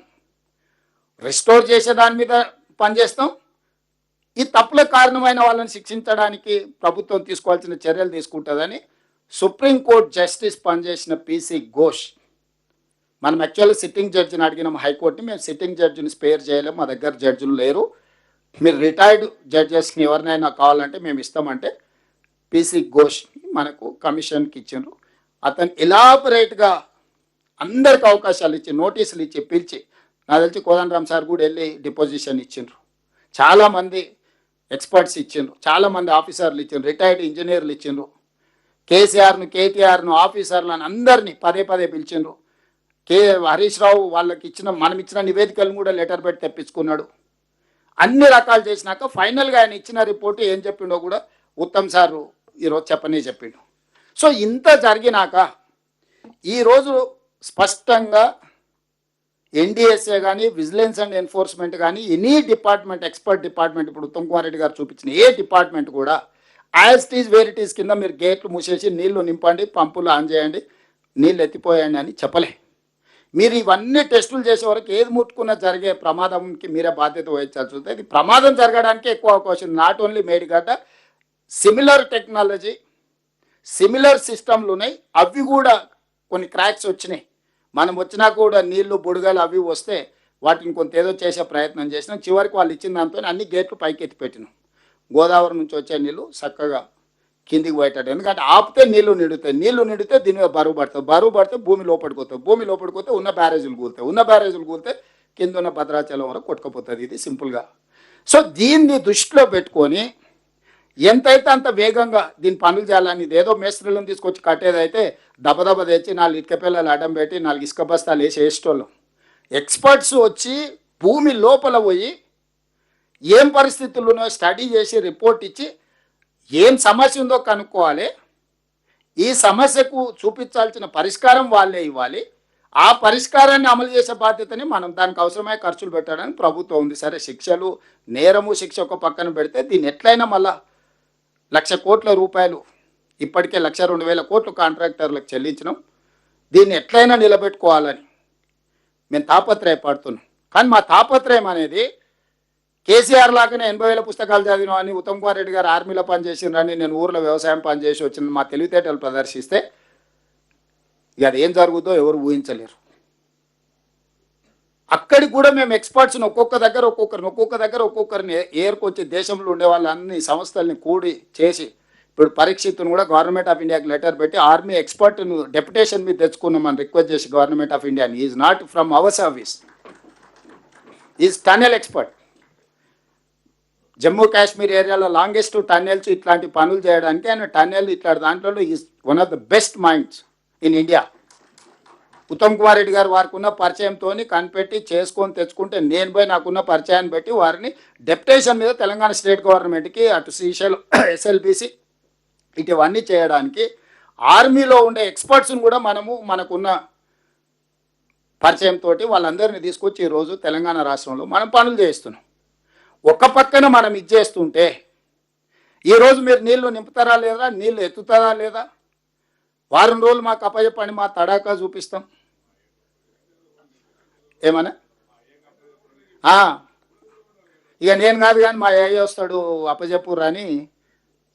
రెస్టోర్ చేసే దాని మీద పనిచేస్తాం. ఈ తప్పులకు కారణమైన వాళ్ళని శిక్షించడానికి ప్రభుత్వం తీసుకోవాల్సిన చర్యలు తీసుకుంటుందని సుప్రీంకోర్టు జస్టిస్ పనిచేసిన పిసి ఘోష్, మనం యాక్చువల్గా సిట్టింగ్ జడ్జిని అడిగినాం హైకోర్టుని, మేము సిట్టింగ్ జడ్జిని స్పేర్ చేయలేము, మా దగ్గర జడ్జిలు లేరు, మీరు రిటైర్డ్ జడ్జెస్ని ఎవరినైనా కావాలంటే మేము ఇస్తామంటే పిసి ఘోష్ మనకు కమిషన్కి ఇచ్చిండ్రు. అతను ఎలాబరేట్గా అందరికి అవకాశాలు ఇచ్చి, నోటీసులు ఇచ్చి, పిలిచి, నాకు తెలిసి కోదండరామ్ సార్ కూడా వెళ్ళి డిపోజిషన్ ఇచ్చిండ్రు, చాలామంది ఎక్స్పర్ట్స్ ఇచ్చిండ్రు, చాలామంది ఆఫీసర్లు ఇచ్చిండ్రు, రిటైర్డ్ ఇంజనీర్లు ఇచ్చిండ్రు, కేసీఆర్ను, కేటీఆర్ను, ఆఫీసర్లను అందరినీ పదే పిలిచిండ్రు. హరీష్ రావు వాళ్ళకి మనం ఇచ్చిన నివేదికలను కూడా లెటర్ పెట్టి తెప్పించుకున్నాడు. అన్ని రకాలు చేసినాక ఫైనల్గా ఆయన ఇచ్చిన రిపోర్టు ఏం చెప్పిండో కూడా ఉత్తమ్ సారు ఈరోజు చెప్పిండు. సో ఇంత జరిగినాక ఈరోజు స్పష్టంగా ఎన్డీఎస్ఏ కానీ, విజిలెన్స్ అండ్ ఎన్ఫోర్స్మెంట్ కానీ, ఎనీ డిపార్ట్మెంట్, ఎక్స్పర్ట్ డిపార్ట్మెంట్, ఇప్పుడు ఉత్తమ్ కుమార్ రెడ్డి గారు చూపించిన ఏ డిపార్ట్మెంట్ కూడా as it is where it is కింద మీరు గేట్లు మూసేసి నీళ్లు నింపండి, పంపులు ఆన్ చేయండి, నీళ్ళు ఎత్తిపోయండి అని చెప్పలే. మీరు ఇవన్నీ టెస్టులు చేసే వరకు ఏది ముట్టుకున్నా జరిగే ప్రమాదంకి మీరే బాధ్యత వహించాల్సి ఉంటుంది. ఇది ప్రమాదం జరగడానికి ఎక్కువ అవకాశం. Not only Medigadda, similar technology, similar సిస్టమ్లు ఉన్నాయి, అవి కూడా కొన్ని క్రాక్స్ వచ్చినాయి. మనం వచ్చినా కూడా నీళ్లు, బుడగలు అవి వస్తే వాటిని కొంత ఏదో చేసే ప్రయత్నం చేసినాం. చివరికి వాళ్ళు ఇచ్చిన దాంతో అన్ని గేట్లు పైకి ఎత్తి పెట్టినాం. గోదావరి నుంచి వచ్చే నీళ్ళు చక్కగా కిందికి పోయేటట్టు, ఎందుకంటే ఆపితే నీళ్లు నిండితే దీని మీద బరువు పడితే భూమి లోపడిపోతే ఉన్న బ్యారేజీలు కూలితే కింద ఉన్న భద్రాచలం వరకు కొట్టుకుపోతుంది. ఇది సింపుల్గా. సో దీన్ని దృష్టిలో పెట్టుకొని ఎంతైతే అంత వేగంగా దీని పనులు చేయాలని, ఇదేదో మేస్త్రీలను తీసుకొచ్చి కట్టేదైతే దబదబ తెచ్చి 4 ఇటుక పిల్లలు అడ్డం పెట్టి 4 ఇసుక బస్తాలు వేసి వేసేటోళ్ళం. ఎక్స్పర్ట్స్ వచ్చి భూమి లోపల పోయి ఏం పరిస్థితులు ఉన్నాయో స్టడీ చేసి రిపోర్ట్ ఇచ్చి ఏం సమస్య ఉందో కనుక్కోవాలి, ఈ సమస్యకు చూపించాల్సిన పరిష్కారం వాళ్ళే ఇవ్వాలి, ఆ పరిష్కారాన్ని అమలు చేసే బాధ్యతని మనం దానికి అవసరమైన ఖర్చులు పెట్టడానికి ప్రభుత్వం ఉంది. సరే శిక్షలు నేరము శిక్ష ఒక పక్కన పెడితే దీన్ని ఎట్లయినా మళ్ళా 1,00,000 కోట్ల రూపాయలు ఇప్పటికే 1,02,000 కోట్లు కాంట్రాక్టర్లకు చెల్లించినాం, దీన్ని ఎట్లయినా నిలబెట్టుకోవాలని మేము తాపత్రయపడుతున్నాం. కానీ మా తాపత్రయం అనేది కేసీఆర్ లాగానే 80,000 పుస్తకాలు చదివినా అని, ఉత్తమ్ కుమార్ రెడ్డి గారు ఆర్మీలో పనిచేసినని, నేను ఊర్లో వ్యవసాయం పనిచేసి వచ్చిన మా తెలివితేటలు ప్రదర్శిస్తే ఇక అది ఏం జరుగుతుందో ఎవరు ఊహించలేరు. అక్కడికి కూడా మేము ఎక్స్పర్ట్స్ని ఒక్కొక్క దగ్గర ఒక్కొక్కరిని ఏర్కొచ్చి దేశంలో ఉండే వాళ్ళన్ని సంస్థల్ని కూడి చేసి ఇప్పుడు పరీక్షిత్తును కూడా గవర్నమెంట్ ఆఫ్ ఇండియాకి లెటర్ పెట్టి ఆర్మీ ఎక్స్పర్ట్ను డెప్యుటేషన్ మీద తెచ్చుకున్నామని రిక్వెస్ట్ చేసి government of India is not from our service, is tunnel expert. Jammu Kashmir ఏరియాలో లాంగెస్ట్ టన్నెల్స్ ఇట్లాంటి పనులు చేయడానికి ఆయన టన్నెల్ ఇట్లాంటి దాంట్లో is one of the best minds in India. Uttam Kumar Reddy గారు వారికి ఉన్న పరిచయంతో కనిపెట్టి చేసుకొని తెచ్చుకుంటే నేను పోయి నాకున్న పరిచయాన్ని బట్టి వారిని డెప్యుటేషన్ మీద తెలంగాణ స్టేట్ గవర్నమెంట్కి అటు శ్రీశైలం ఎస్ఎల్బిసి ఇటువన్నీ చేయడానికి ఆర్మీలో ఉండే ఎక్స్పర్ట్స్ని కూడా మనకున్న పరిచయంతో వాళ్ళందరినీ తీసుకొచ్చి ఈరోజు తెలంగాణ రాష్ట్రంలో మనం పనులు చేస్తున్నాం. ఒక పక్కన మనం ఇది చేస్తుంటే ఈరోజు మీరు నీళ్లు నింపుతారా లేదా, నీళ్లు ఎత్తుతారా లేదా, వారం రోజులు మాకు అప్పచెప్పండి, మా తడాకా చూపిస్తాం. ఏమన్నా ఇక నేను కాదు కానీ మా ఏ వస్తాడు అప్పచెప్పుర్రు అని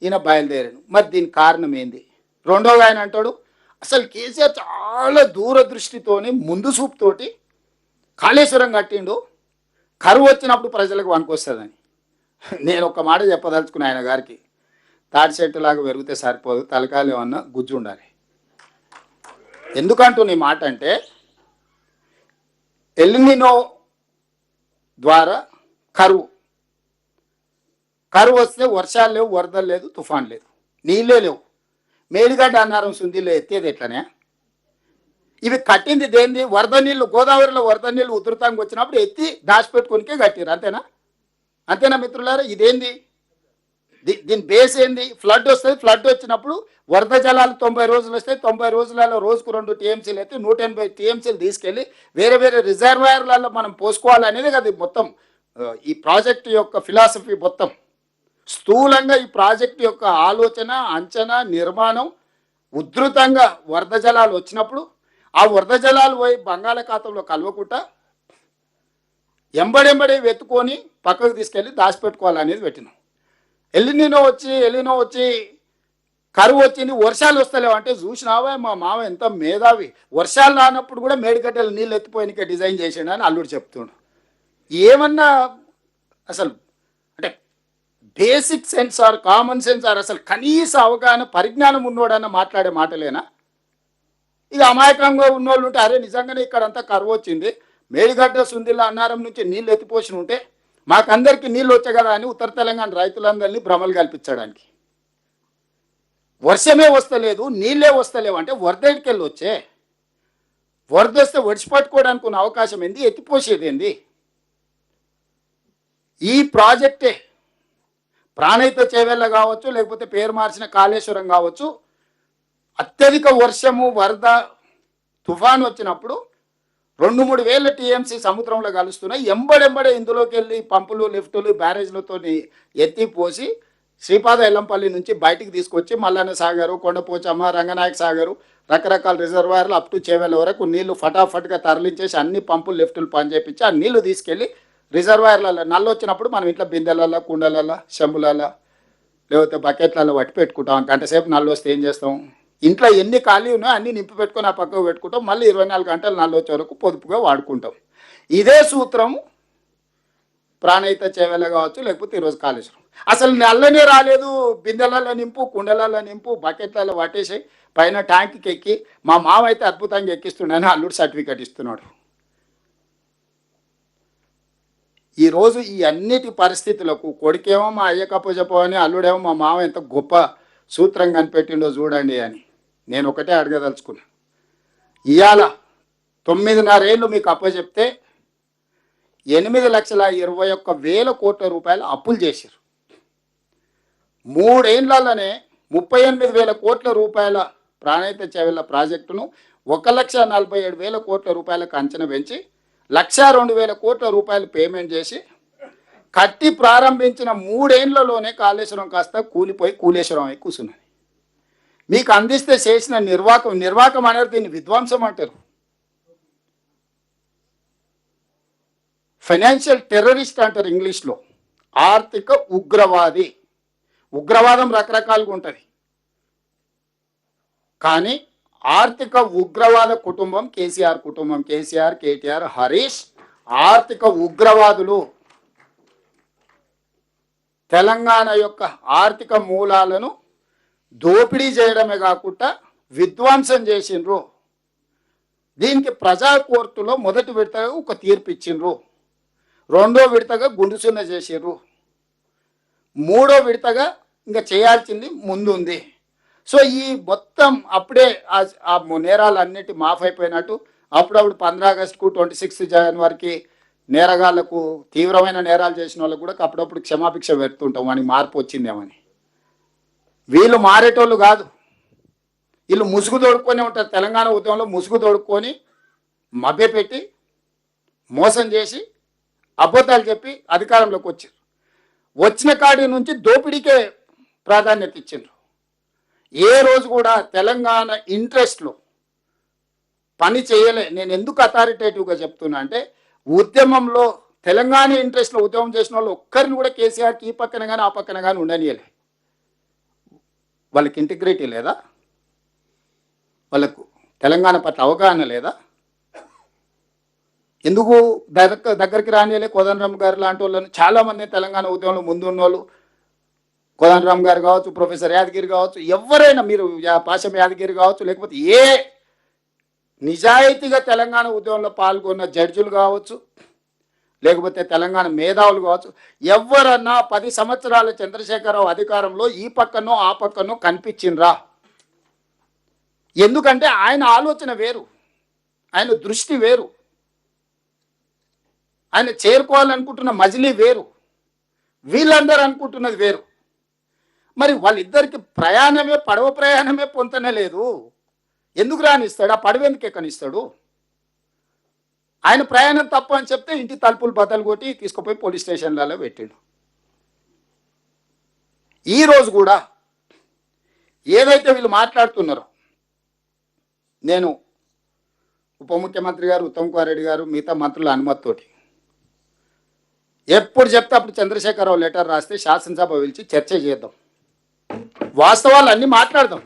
ఈయన బయలుదేరాను. మరి దీనికి కారణం ఏంది? రెండోగా ఆయన అంటాడు అసలు కేసీఆర్ చాలా దూరదృష్టితోని ముందు చూపుతోటి కాళేశ్వరం కట్టిండు, కరువు వచ్చినప్పుడు ప్రజలకు వనుకొస్తుందని. నేను ఒక మాట చెప్పదలుచుకున్నా ఆయన గారికి, తాటి చెట్టులాగా పెరిగితే సరిపోదు, తలకాయలు ఏమన్నా గుజ్జు ఉండాలి. ఎందుకంటూ నీ మాట అంటే ఎల్నినో ద్వారా కరువు వస్తే వర్షాలు లేవు, వరదలు లేదు, తుఫాన్ లేదు, నీళ్ళే లేవు. మేడిగడ్డ అన్నారం సుందిలో ఎత్తేది ఎట్లనే? ఇవి కట్టింది దేంది? వరద నీళ్ళు, గోదావరిలో వరద నీళ్ళు ఉధృతంగా వచ్చినప్పుడు ఎత్తి దాచిపెట్టుకునికే కట్టిరు. అంతేనా మిత్రులారా? ఇదేంది? దీని బేస్ ఏంది? ఫ్లడ్ వస్తుంది, ఫ్లడ్ వచ్చినప్పుడు వరద జలాలు 90 రోజులు వస్తాయి, 90 రోజులలో రోజుకు 2 టీఎంసీలు అయితే 180 టీఎంసీలు తీసుకెళ్ళి వేరే రిజర్వాయర్లలో మనం పోసుకోవాలనేది కదా మొత్తం ఈ ప్రాజెక్టు యొక్క ఫిలాసఫీ. మొత్తం స్థూలంగా ఈ ప్రాజెక్టు యొక్క ఆలోచన, అంచనా, నిర్మాణం ఉధృతంగా వరద జలాలు వచ్చినప్పుడు ఆ వరద జలాలు పోయి బంగాళాఖాతంలో కలవకుండా ఎంబడెంబడి వెతుకొని పక్కకు తీసుకెళ్ళి దాచిపెట్టుకోవాలనేది పెట్టినాం. ఎలినో వచ్చి కరువు వచ్చింది, వర్షాలు వస్తలేవు అంటే చూసినావా మా మామ ఎంత మేధావి, వర్షాలు రానప్పుడు కూడా మేడిగడ్డలు నీళ్ళు ఎత్తిపోయినకే డిజైన్ చేసాడు అని అల్లుడు చెప్తుండు. ఏమన్నా అసలు అంటే basic sense or common sense or అసలు కనీస అవగాహన పరిజ్ఞానం ఉన్నోడన్న మాట్లాడే మాటలేనా? ఇక అమాయకంగా ఉన్నోళ్ళు ఉంటే అరే నిజంగానే ఇక్కడంతా కరువు వచ్చింది, మేడిగడ్డ సుందిల్ల అన్నారం నుంచి నీళ్ళు ఎత్తిపోసి ఉంటే మాకందరికీ నీళ్ళు వచ్చాయి కదా అని ఉత్తర తెలంగాణ రైతులందరినీ భ్రమలు కల్పించడానికి. వర్షమే వస్తలేదు, నీళ్ళే వస్తలేవు అంటే వరద ఎడికెళ్ళి వచ్చే, వరద వస్తే ఒడిచిపట్టుకోవడానికి ఉన్న అవకాశం ఏంది, ఎత్తిపోసేది ఏంది? ఈ ప్రాజెక్టే ప్రాణహిత చేవెళ్ళ కావచ్చు, లేకపోతే పేరు మార్చిన కాళేశ్వరం కావచ్చు, అత్యధిక వర్షము, వరద, తుఫాను వచ్చినప్పుడు 2-3 వేల టీఎంసీ సముద్రంలో కలుస్తున్నాయి. ఎంబడెంబడే ఇందులోకి వెళ్ళి పంపులు, లిఫ్టులు, బ్యారేజ్లతో ఎత్తిపోసి శ్రీపాద ఎల్లంపల్లి నుంచి బయటికి తీసుకొచ్చి మల్లన్న సాగరు, కొండపోచమ్మ, రంగనాయక సాగరు, రకరకాల రిజర్వాయర్లు అప్ టు చేవెళ్ళ వరకు నీళ్లు ఫటాఫట్గా తరలించేసి అన్ని పంపులు, లిఫ్టులు పనిచేపించి ఆ నీళ్లు తీసుకెళ్ళి రిజర్వాయర్లలో నల్లు వచ్చినప్పుడు మనం ఇంట్లో బిందెలలో, కుండలలో, చెంబులలో లేకపోతే బకెట్లలో పట్టి పెట్టుకుంటాం. గంట సేపు నల్లు వస్తే ఏం చేస్తాం? ఇంట్లో ఎన్ని ఖాళీ ఉన్నాయో అన్నీ నింపి పెట్టుకొని ఆ పక్కకు పెట్టుకుంటాం, మళ్ళీ 24 గంటలు నల్లు వచ్చే వరకు పొదుపుగా వాడుకుంటాం. ఇదే సూత్రం ప్రాణహిత చేవెళ్ళ కావచ్చు, లేకపోతే ఈరోజు కాళేశ్వరం. అసలు నల్లనే రాలేదు, బిందెలలో నింపు, కుండలలో నింపు, బకెట్లలో పట్టేసి పైన ట్యాంక్కి ఎక్కి మా మామ అయితే అద్భుతంగా ఎక్కిస్తున్నాడని అల్లుడు సర్టిఫికెట్ ఇస్తున్నాడు. ఈరోజు ఈ అన్నిటి పరిస్థితులకు కొడుకేమో మా అయ్య కప్పచెప్పని, అల్లుడేమో మా మామ ఎంత గొప్ప సూత్రం కనిపెట్టిండో చూడండి అని. నేను ఒకటే అడగదలుచుకున్నా. ఇవాళ 9.5 ఏళ్ళు మీకు అప్పచెప్తే 8,21,000 కోట్ల రూపాయలు అప్పులు చేశారు. 3 ఏళ్లలోనే 38,000 కోట్ల రూపాయల ప్రాణహిత చేవెళ్ల ప్రాజెక్టును 1,47,000 కోట్ల రూపాయలకు అంచనా పెంచి 1,02,000 కోట్ల రూపాయలు పేమెంట్ చేసి కట్టి ప్రారంభించిన 3 ఏళ్లలోనే కాళేశ్వరం కాస్త కూలిపోయి కూలేశ్వరం అయి కూర్చున్నది. మీకు అందిస్తే చేసిన నిర్వాకం అనేది దీన్ని విధ్వంసం అంటారు. ఫైనాన్షియల్ టెర్రరిస్ట్ అంటారు ఇంగ్లీష్లో. ఆర్థిక ఉగ్రవాది. ఉగ్రవాదం రకరకాలుగా ఉంటుంది, కానీ ఆర్థిక ఉగ్రవాద కుటుంబం కేసీఆర్ కుటుంబం. కేసీఆర్, కేటీఆర్, హరీష్ ఆర్థిక ఉగ్రవాదులు. తెలంగాణ యొక్క ఆర్థిక మూలాలను దోపిడీ చేయడమే కాకుండా విధ్వంసం చేసిండ్రు. దీనికి ప్రజా కోర్టులో మొదటి విడతగా ఒక తీర్పు ఇచ్చిండ్రు, రెండో విడతగా గుండుసున్న చేసిండ్రు, మూడో విడతగా ఇంకా చేయాల్సింది ముందుంది. సో ఈ మొత్తం అప్పుడే ఆ నేరాలన్నిటి మాఫ్ అయిపోయినట్టు అప్పుడప్పుడు 15 ఆగస్టుకు 26 జనవరికి నేరగాళ్లకు, తీవ్రమైన నేరాలు చేసిన వాళ్ళకు కూడా అప్పుడప్పుడు క్షమాభిక్ష పెడుతుంటాం, వానికి మార్పు వచ్చిందేమని. వీళ్ళు మారేటోళ్ళు కాదు, వీళ్ళు ముసుగు తోడుకొని ఉంటారు. తెలంగాణ ఉద్యమంలో ముసుగు తోడుకొని మభ్యపెట్టి మోసం చేసి అబద్ధాలు చెప్పి అధికారంలోకి వచ్చారు. వచ్చిన కాడి నుంచి దోపిడీకే ప్రాధాన్యత ఇచ్చిండ్రు. ఏ రోజు కూడా తెలంగాణ ఇంట్రెస్ట్లో పని చేయలే. నేను ఎందుకు అథారిటేటివ్గా చెప్తున్నా అంటే, ఉద్యమంలో తెలంగాణ ఇంట్రెస్ట్లో ఉద్యమం చేసిన వాళ్ళు ఒక్కరిని కూడా కేసీఆర్కి ఈ పక్కన కానీ ఆ పక్కన కానీ ఉండనియలే. వాళ్ళకి ఇంటిగ్రిటీ లేదా? వాళ్ళకు తెలంగాణ పట్ల అవగాహన లేదా? ఎందుకు దగ్గరికి రానియలే? కోదండరామ్ గారు లాంటి వాళ్ళని చాలామంది తెలంగాణ ఉద్యమంలో ముందున్న వాళ్ళు, కోదండరామ్ గారు కావచ్చు, ప్రొఫెసర్ యాదగిరి కావచ్చు, ఎవరైనా, మీరు పాశం యాదగిరి కావచ్చు, లేకపోతే ఏ నిజాయితీగా తెలంగాణ ఉద్యమంలో పాల్గొన్న జడ్జిలు కావచ్చు, లేకపోతే తెలంగాణ మేధావులు కావచ్చు, ఎవరన్నా 10 సంవత్సరాల చంద్రశేఖరరావు అధికారంలో ఈ పక్కనో ఆ పక్కనో కనిపించిండ్రా? ఎందుకంటే ఆయన ఆలోచన వేరు, ఆయన దృష్టి వేరు, ఆయన చేరుకోవాలనుకుంటున్న మజిలీ వేరు, వీళ్ళందరూ అనుకుంటున్నది వేరు. మరి వాళ్ళిద్దరికి పడవ ప్రయాణమే పొంతనే లేదు. ఎందుకు రానిస్తాడు? ఆ పడవ ఎందుకు ఎక్కనిస్తాడు? ఆయన ప్రయాణం తప్పు అని చెప్తే ఇంటి తలుపులు బద్దలు కొట్టి తీసుకుపోయి పోలీస్ స్టేషన్లలో పెట్టిండు. ఈరోజు కూడా ఏదైతే వీళ్ళు మాట్లాడుతున్నారో, నేను ఉప ముఖ్యమంత్రి గారు ఉత్తమ్ కుమార్ రెడ్డి గారు మిగతా మంత్రుల అనుమతితోటి ఎప్పుడు చెప్తే అప్పుడు చంద్రశేఖరరావు లెటర్ రాస్తే శాసనసభ పిలిచి చర్చ చేద్దాం, వాస్తవాలు అన్నీ మాట్లాడదాం.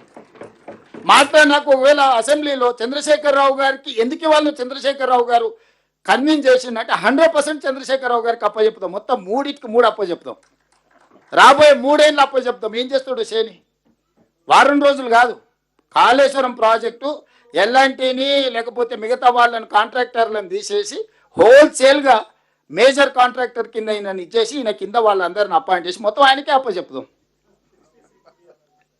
మాట్లాడినాక ఒకవేళ అసెంబ్లీలో చంద్రశేఖరరావు గారికి ఎందుకు ఇవ్వాలని చంద్రశేఖరరావు గారు కన్విన్స్ చేసిందంటే 100% చంద్రశేఖరరావు గారికి అప్పచెప్తాం. మొత్తం 3 అప్పచెప్తాం. రాబోయే 3 ఏళ్ళు అప్పచెప్తాం. ఏం చేస్తాడు శని? వారం రోజులు కాదు. కాళేశ్వరం ప్రాజెక్టు ఎల్ఎన్టీని లేకపోతే మిగతా వాళ్ళని కాంట్రాక్టర్లను తీసేసి హోల్సేల్గా మేజర్ కాంట్రాక్టర్ కింద ఈయనని ఇచ్చేసి ఈయన కింద వాళ్ళందరిని అపాయింట్ చేసి మొత్తం ఆయనకే అప్పచెప్తాం.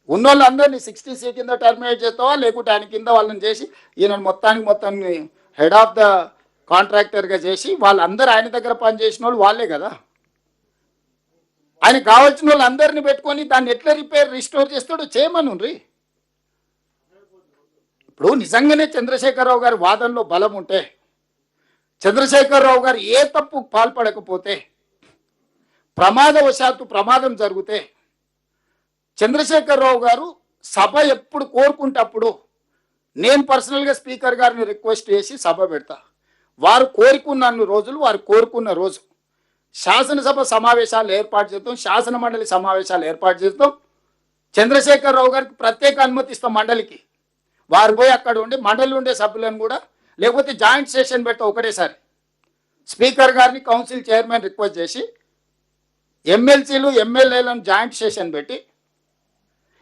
ఉన్నోళ్ళందరినీ 60C కింద టర్మినేట్ చేస్తావా, లేకుంటే ఆయన కింద వాళ్ళని చేసి ఈయన మొత్తాన్ని హెడ్ ఆఫ్ ద కాంట్రాక్టర్గా చేసి వాళ్ళందరూ ఆయన దగ్గర పనిచేసిన వాళ్ళు వాళ్ళే కదా. ఆయనకు కావాల్సిన వాళ్ళు అందరినీ పెట్టుకొని దాన్ని ఎట్లా రిస్టోర్ చేస్తాడో చేయమనుండ్రి. ఇప్పుడు నిజంగానే చంద్రశేఖరరావు గారి వాదనలో బలం ఉంటే, చంద్రశేఖరరావు గారు ఏ తప్పు పాల్పడకపోతే, ప్రమాదం జరిగితే చంద్రశేఖరరావు గారు సభ ఎప్పుడు కోరుకుంటప్పుడు నేను పర్సనల్గా స్పీకర్ గారిని రిక్వెస్ట్ చేసి సభ పెడతా. వారు కోరుకున్న రోజు శాసనసభ సమావేశాలు ఏర్పాటు చేస్తాం, శాసన మండలి సమావేశాలు ఏర్పాటు చేస్తాం. చంద్రశేఖరరావు గారికి ప్రత్యేక అనుమతి ఇస్తాం మండలికి. వారు పోయి అక్కడ ఉండి మండలి ఉండే సభ్యులను కూడా, లేకపోతే జాయింట్ సెషన్ పెడతాం ఒకటేసారి. స్పీకర్ గారిని కౌన్సిల్ చైర్మన్ రిక్వెస్ట్ చేసి ఎమ్మెల్సీలు ఎమ్మెల్యేలను జాయింట్ సెషన్ పెట్టి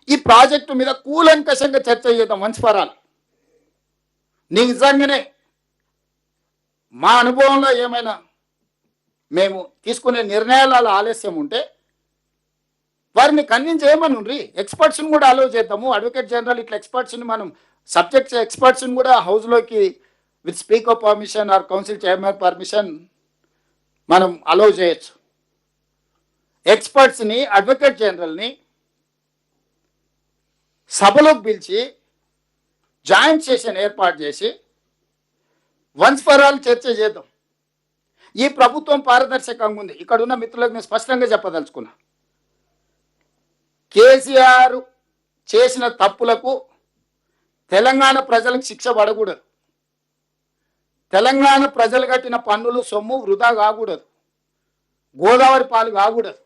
ఈ ప్రాజెక్టు మీద కూలంకషంగా చర్చ చేద్దాం వన్స్ ఫర్ ఆల్. నిజంగానే మా అనుభవంలో ఏమైనా మేము తీసుకునే నిర్ణయాల ఆలస్యం ఉంటే వారిని కన్విన్స్ చేయమని ఎక్స్పర్ట్స్ని కూడా అలో చేద్దాము. అడ్వకేట్ జనరల్ ఇట్లా ఎక్స్పర్ట్స్ని మనం సబ్జెక్ట్స్ ఎక్స్పర్ట్స్ని కూడా హౌస్లోకి with speaker permission or council chairman permission మనం అలో చేయొచ్చు. ఎక్స్పర్ట్స్ని అడ్వకేట్ జనరల్ని సభలోకి పిలిచి జాయింట్ సెషన్ ఏర్పాటు చేసి వన్స్ ఫర్ ఆల్ చర్చ చేద్దాం. ఈ ప్రభుత్వం పారదర్శకంగా ఉంది. ఇక్కడ ఉన్న మిత్రులకు నేను స్పష్టంగా చెప్పదలుచుకున్నా, కేసీఆర్ చేసిన తప్పులకు తెలంగాణ ప్రజలకు శిక్ష పడకూడదు. తెలంగాణ ప్రజలు కట్టిన పన్నులు సొమ్ము వృధా కాకూడదు, గోదావరి పాలు కాకూడదు.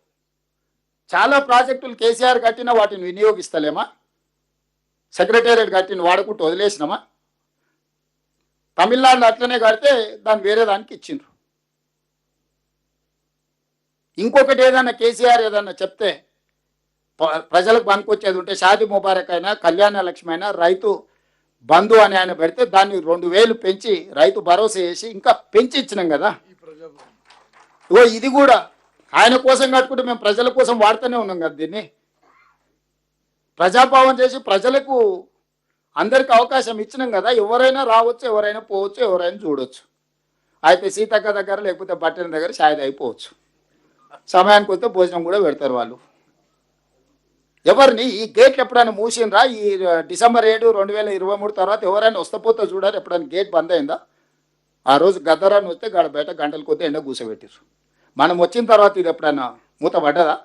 చాలా ప్రాజెక్టులు కేసీఆర్ కట్టిన వాటిని వినియోగిస్తలేమా? సెక్రటేరియట్ కట్టిన వాడుకుంటూ వదిలేసినామా? తమిళనాడులో అట్లనే కడితే దాన్ని వేరే దానికి ఇచ్చిండ్రు. ఇంకొకటి ఏదన్నా కేసీఆర్ ఏదన్నా చెప్తే ప్రజలకు పనికొచ్చేది ఉంటే షాదీ ముబారక్ అయినా కళ్యాణ లక్ష్మి అయినా రైతు బంధు అని ఆయన పెడితే దాన్ని 2000 పెంచి రైతు భరోసా చేసి ఇంకా పెంచి ఇచ్చినాం కదా. ఇది కూడా ఆయన కోసం కట్టుకుంటే మేము ప్రజల కోసం వాడుతూనే ఉన్నాం కదా. దీన్ని ప్రజాభావం చేసి ప్రజలకు అందరికి అవకాశం ఇచ్చినాం కదా. ఎవరైనా రావచ్చు, ఎవరైనా పోవచ్చు, ఎవరైనా చూడవచ్చు. అయితే సీతక్క దగ్గర లేకపోతే బట్టల దగ్గర షాయద అయిపోవచ్చు. సమయానికి వస్తే భోజనం కూడా పెడతారు వాళ్ళు. ఎవరిని ఈ గేట్లు ఎప్పుడైనా మూసినరా? ఈ డిసెంబర్ 7, 2023 తర్వాత ఎవరైనా వస్తపోతే చూడాలి. ఎప్పుడైనా గేట్ బంద్ అయిందా? ఆ రోజు గద్దరాన్ని వస్తే గాడ బయట గంటల కొద్ది ఎండ కూసబెట్టారు. మనం వచ్చిన తర్వాత ఇది ఎప్పుడైనా మూత పడ్డదా?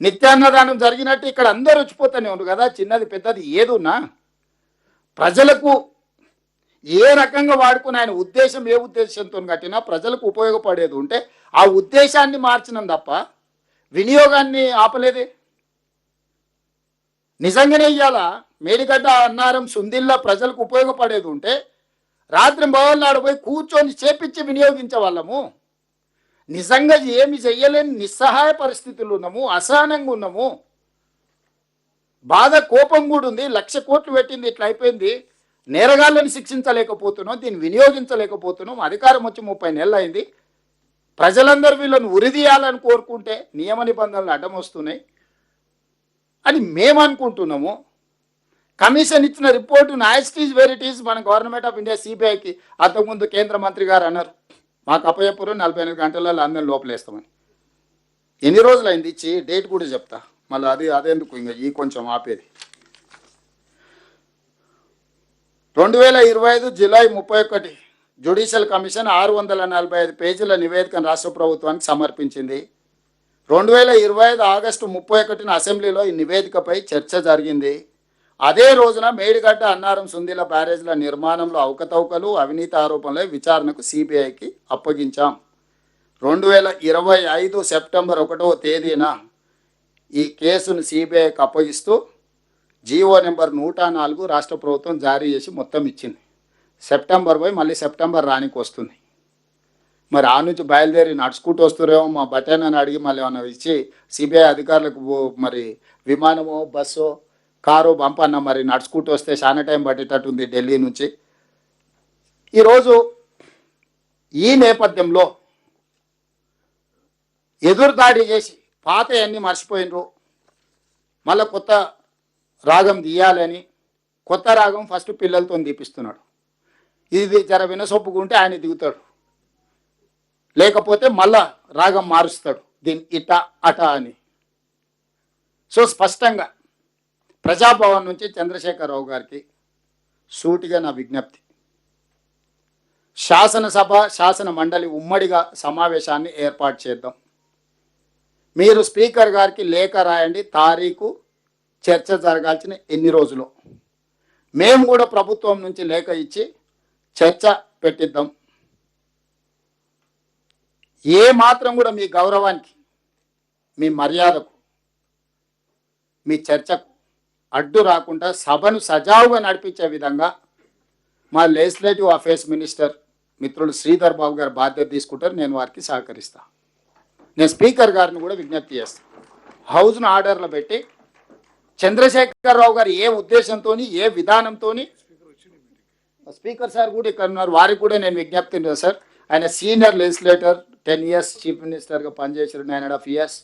నిత్యాన్నదానం జరిగినట్టు ఇక్కడ అందరూ వచ్చిపోతూనే ఉన్నారు కదా. చిన్నది పెద్దది ఏదున్నా ప్రజలకు ఏ రకంగా వాడుకుని ఆయన ఉద్దేశం ఏ ఉద్దేశంతో కట్టినా ప్రజలకు ఉపయోగపడేది ఉంటే ఆ ఉద్దేశాన్ని మార్చినం తప్ప వినియోగాన్ని ఆపలేదే. నిజంగానే ఇయ్యాల మేడిగడ్డ అన్నారం సుందిల్లా ప్రజలకు ఉపయోగపడేది ఉంటే రాత్రి భవన్లాడు పోయి కూర్చొని చేపించి వినియోగించే వాళ్ళము. నిజంగా ఏమి చెయ్యలేని నిస్సహాయ పరిస్థితులు ఉన్నాము, అసహనంగా ఉన్నాము, బాధ కోపం కూడా ఉంది. 1,00,000 కోట్లు పెట్టింది, ఇట్లా అయిపోయింది. నేరగాళ్ళని శిక్షించలేకపోతున్నాం, దీన్ని వినియోగించలేకపోతున్నాం. అధికారం వచ్చి 30 నెలలు అయింది. ప్రజలందరూ వీళ్ళని ఉరిదీయాలని కోరుకుంటే నియమ నిబంధనలు అడ్డం వస్తున్నాయి అని మేము అనుకుంటున్నాము. కమిషన్ ఇచ్చిన report as where it is మన గవర్నమెంట్ ఆఫ్ ఇండియా సిబిఐకి అంతకుముందు కేంద్ర మంత్రి గారు అన్నారు, మాకు అప్పయ్యపురం 48 గంటలలో అందరిని లోపలేస్తామని. ఎన్ని రోజులు అయింది ఇచ్చి? డేట్ కూడా చెప్తా మళ్ళీ. అదేందుకు ఇంకా ఈ కొంచెం ఆపేది. 2025 జూలై 31 జ్యుడిషియల్ కమిషన్ 645 పేజీల నివేదికను రాష్ట్ర ప్రభుత్వానికి సమర్పించింది. 2025 ఆగస్టు 31 అసెంబ్లీలో ఈ నివేదికపై చర్చ జరిగింది. అదే రోజున మేడిగడ్డ అన్నారం సుందిల బ్యారేజ్ల నిర్మాణంలో అవకతవకలు, అవినీతి ఆరోపణలై విచారణకు సిబిఐకి అప్పగించాం. 2025 సెప్టెంబర్ 1వ తేదీన ఈ కేసును సిబిఐకి అప్పగిస్తూ జీవో నెంబర్ 104 రాష్ట్ర ప్రభుత్వం జారీ చేసి మొత్తం ఇచ్చింది. సెప్టెంబర్ పోయి మళ్ళీ సెప్టెంబర్ రానికి వస్తుంది. మరి ఆ నుంచి బయలుదేరి నడుచుకుంటూ వస్తురేమో మా బటన్ అని అడిగి మళ్ళీ ఏమన్నా ఇచ్చి సిబిఐ అధికారులకు మరి విమానమో బస్సో కారు పంపన్న. మరి నడుచుకుంటూ వస్తే చాలా టైం పట్టేటట్టుంది ఢిల్లీ నుంచి. ఈరోజు ఈ నేపథ్యంలో ఎదురుదాడి చేసి పాత అన్నీ మర్చిపోయినరు, మళ్ళీ కొత్త రాగం తీయాలని కొత్త రాగం ఫస్ట్ పిల్లలతో తీపిస్తున్నాడు. ఇది జర వినసొప్పుకుంటే ఆయన దిగుతాడు, లేకపోతే మళ్ళా రాగం మారుస్తాడు దీన్ని ఇట అట అని. సో స్పష్టంగా ప్రజాభవన్ నుంచి చంద్రశేఖరరావు గారికి సూటిగా నా విజ్ఞప్తి, శాసనసభ శాసన మండలి ఉమ్మడిగా సమావేశాన్ని ఏర్పాటు చేద్దాం. మీరు స్పీకర్ గారికి లేఖ రాయండి, తారీఖు చర్చ జరగాల్సిన ఎన్ని రోజులు. మేము కూడా ప్రభుత్వం నుంచి లేఖ ఇచ్చి చర్చ పెట్టిద్దాం. ఏ మాత్రం కూడా మీ గౌరవానికి, మీ మర్యాదకు, మీ చర్చకు అడ్డు రాకుండా సభను సజావుగా నడిపించే విధంగా మా లెజిస్లేటివ్ అఫేర్స్ మినిస్టర్ మిత్రులు శ్రీధర్ బాబు గారు బాధ్యత తీసుకుంటారు. నేను వారికి సహకరిస్తాను. నేను స్పీకర్ గారిని కూడా విజ్ఞప్తి చేస్తాను, హౌస్ను ఆర్డర్లో పెట్టి చంద్రశేఖరరావు గారు ఏ ఉద్దేశంతో ఏ విధానంతో, స్పీకర్ సార్ కూడా ఇక్కడ ఉన్నారు, వారికి కూడా నేను విజ్ఞప్తి సార్. ఆయన సీనియర్ లెజిస్లేటర్, 10 years చీఫ్ మినిస్టర్గా పనిచేశారు, 9.5 years.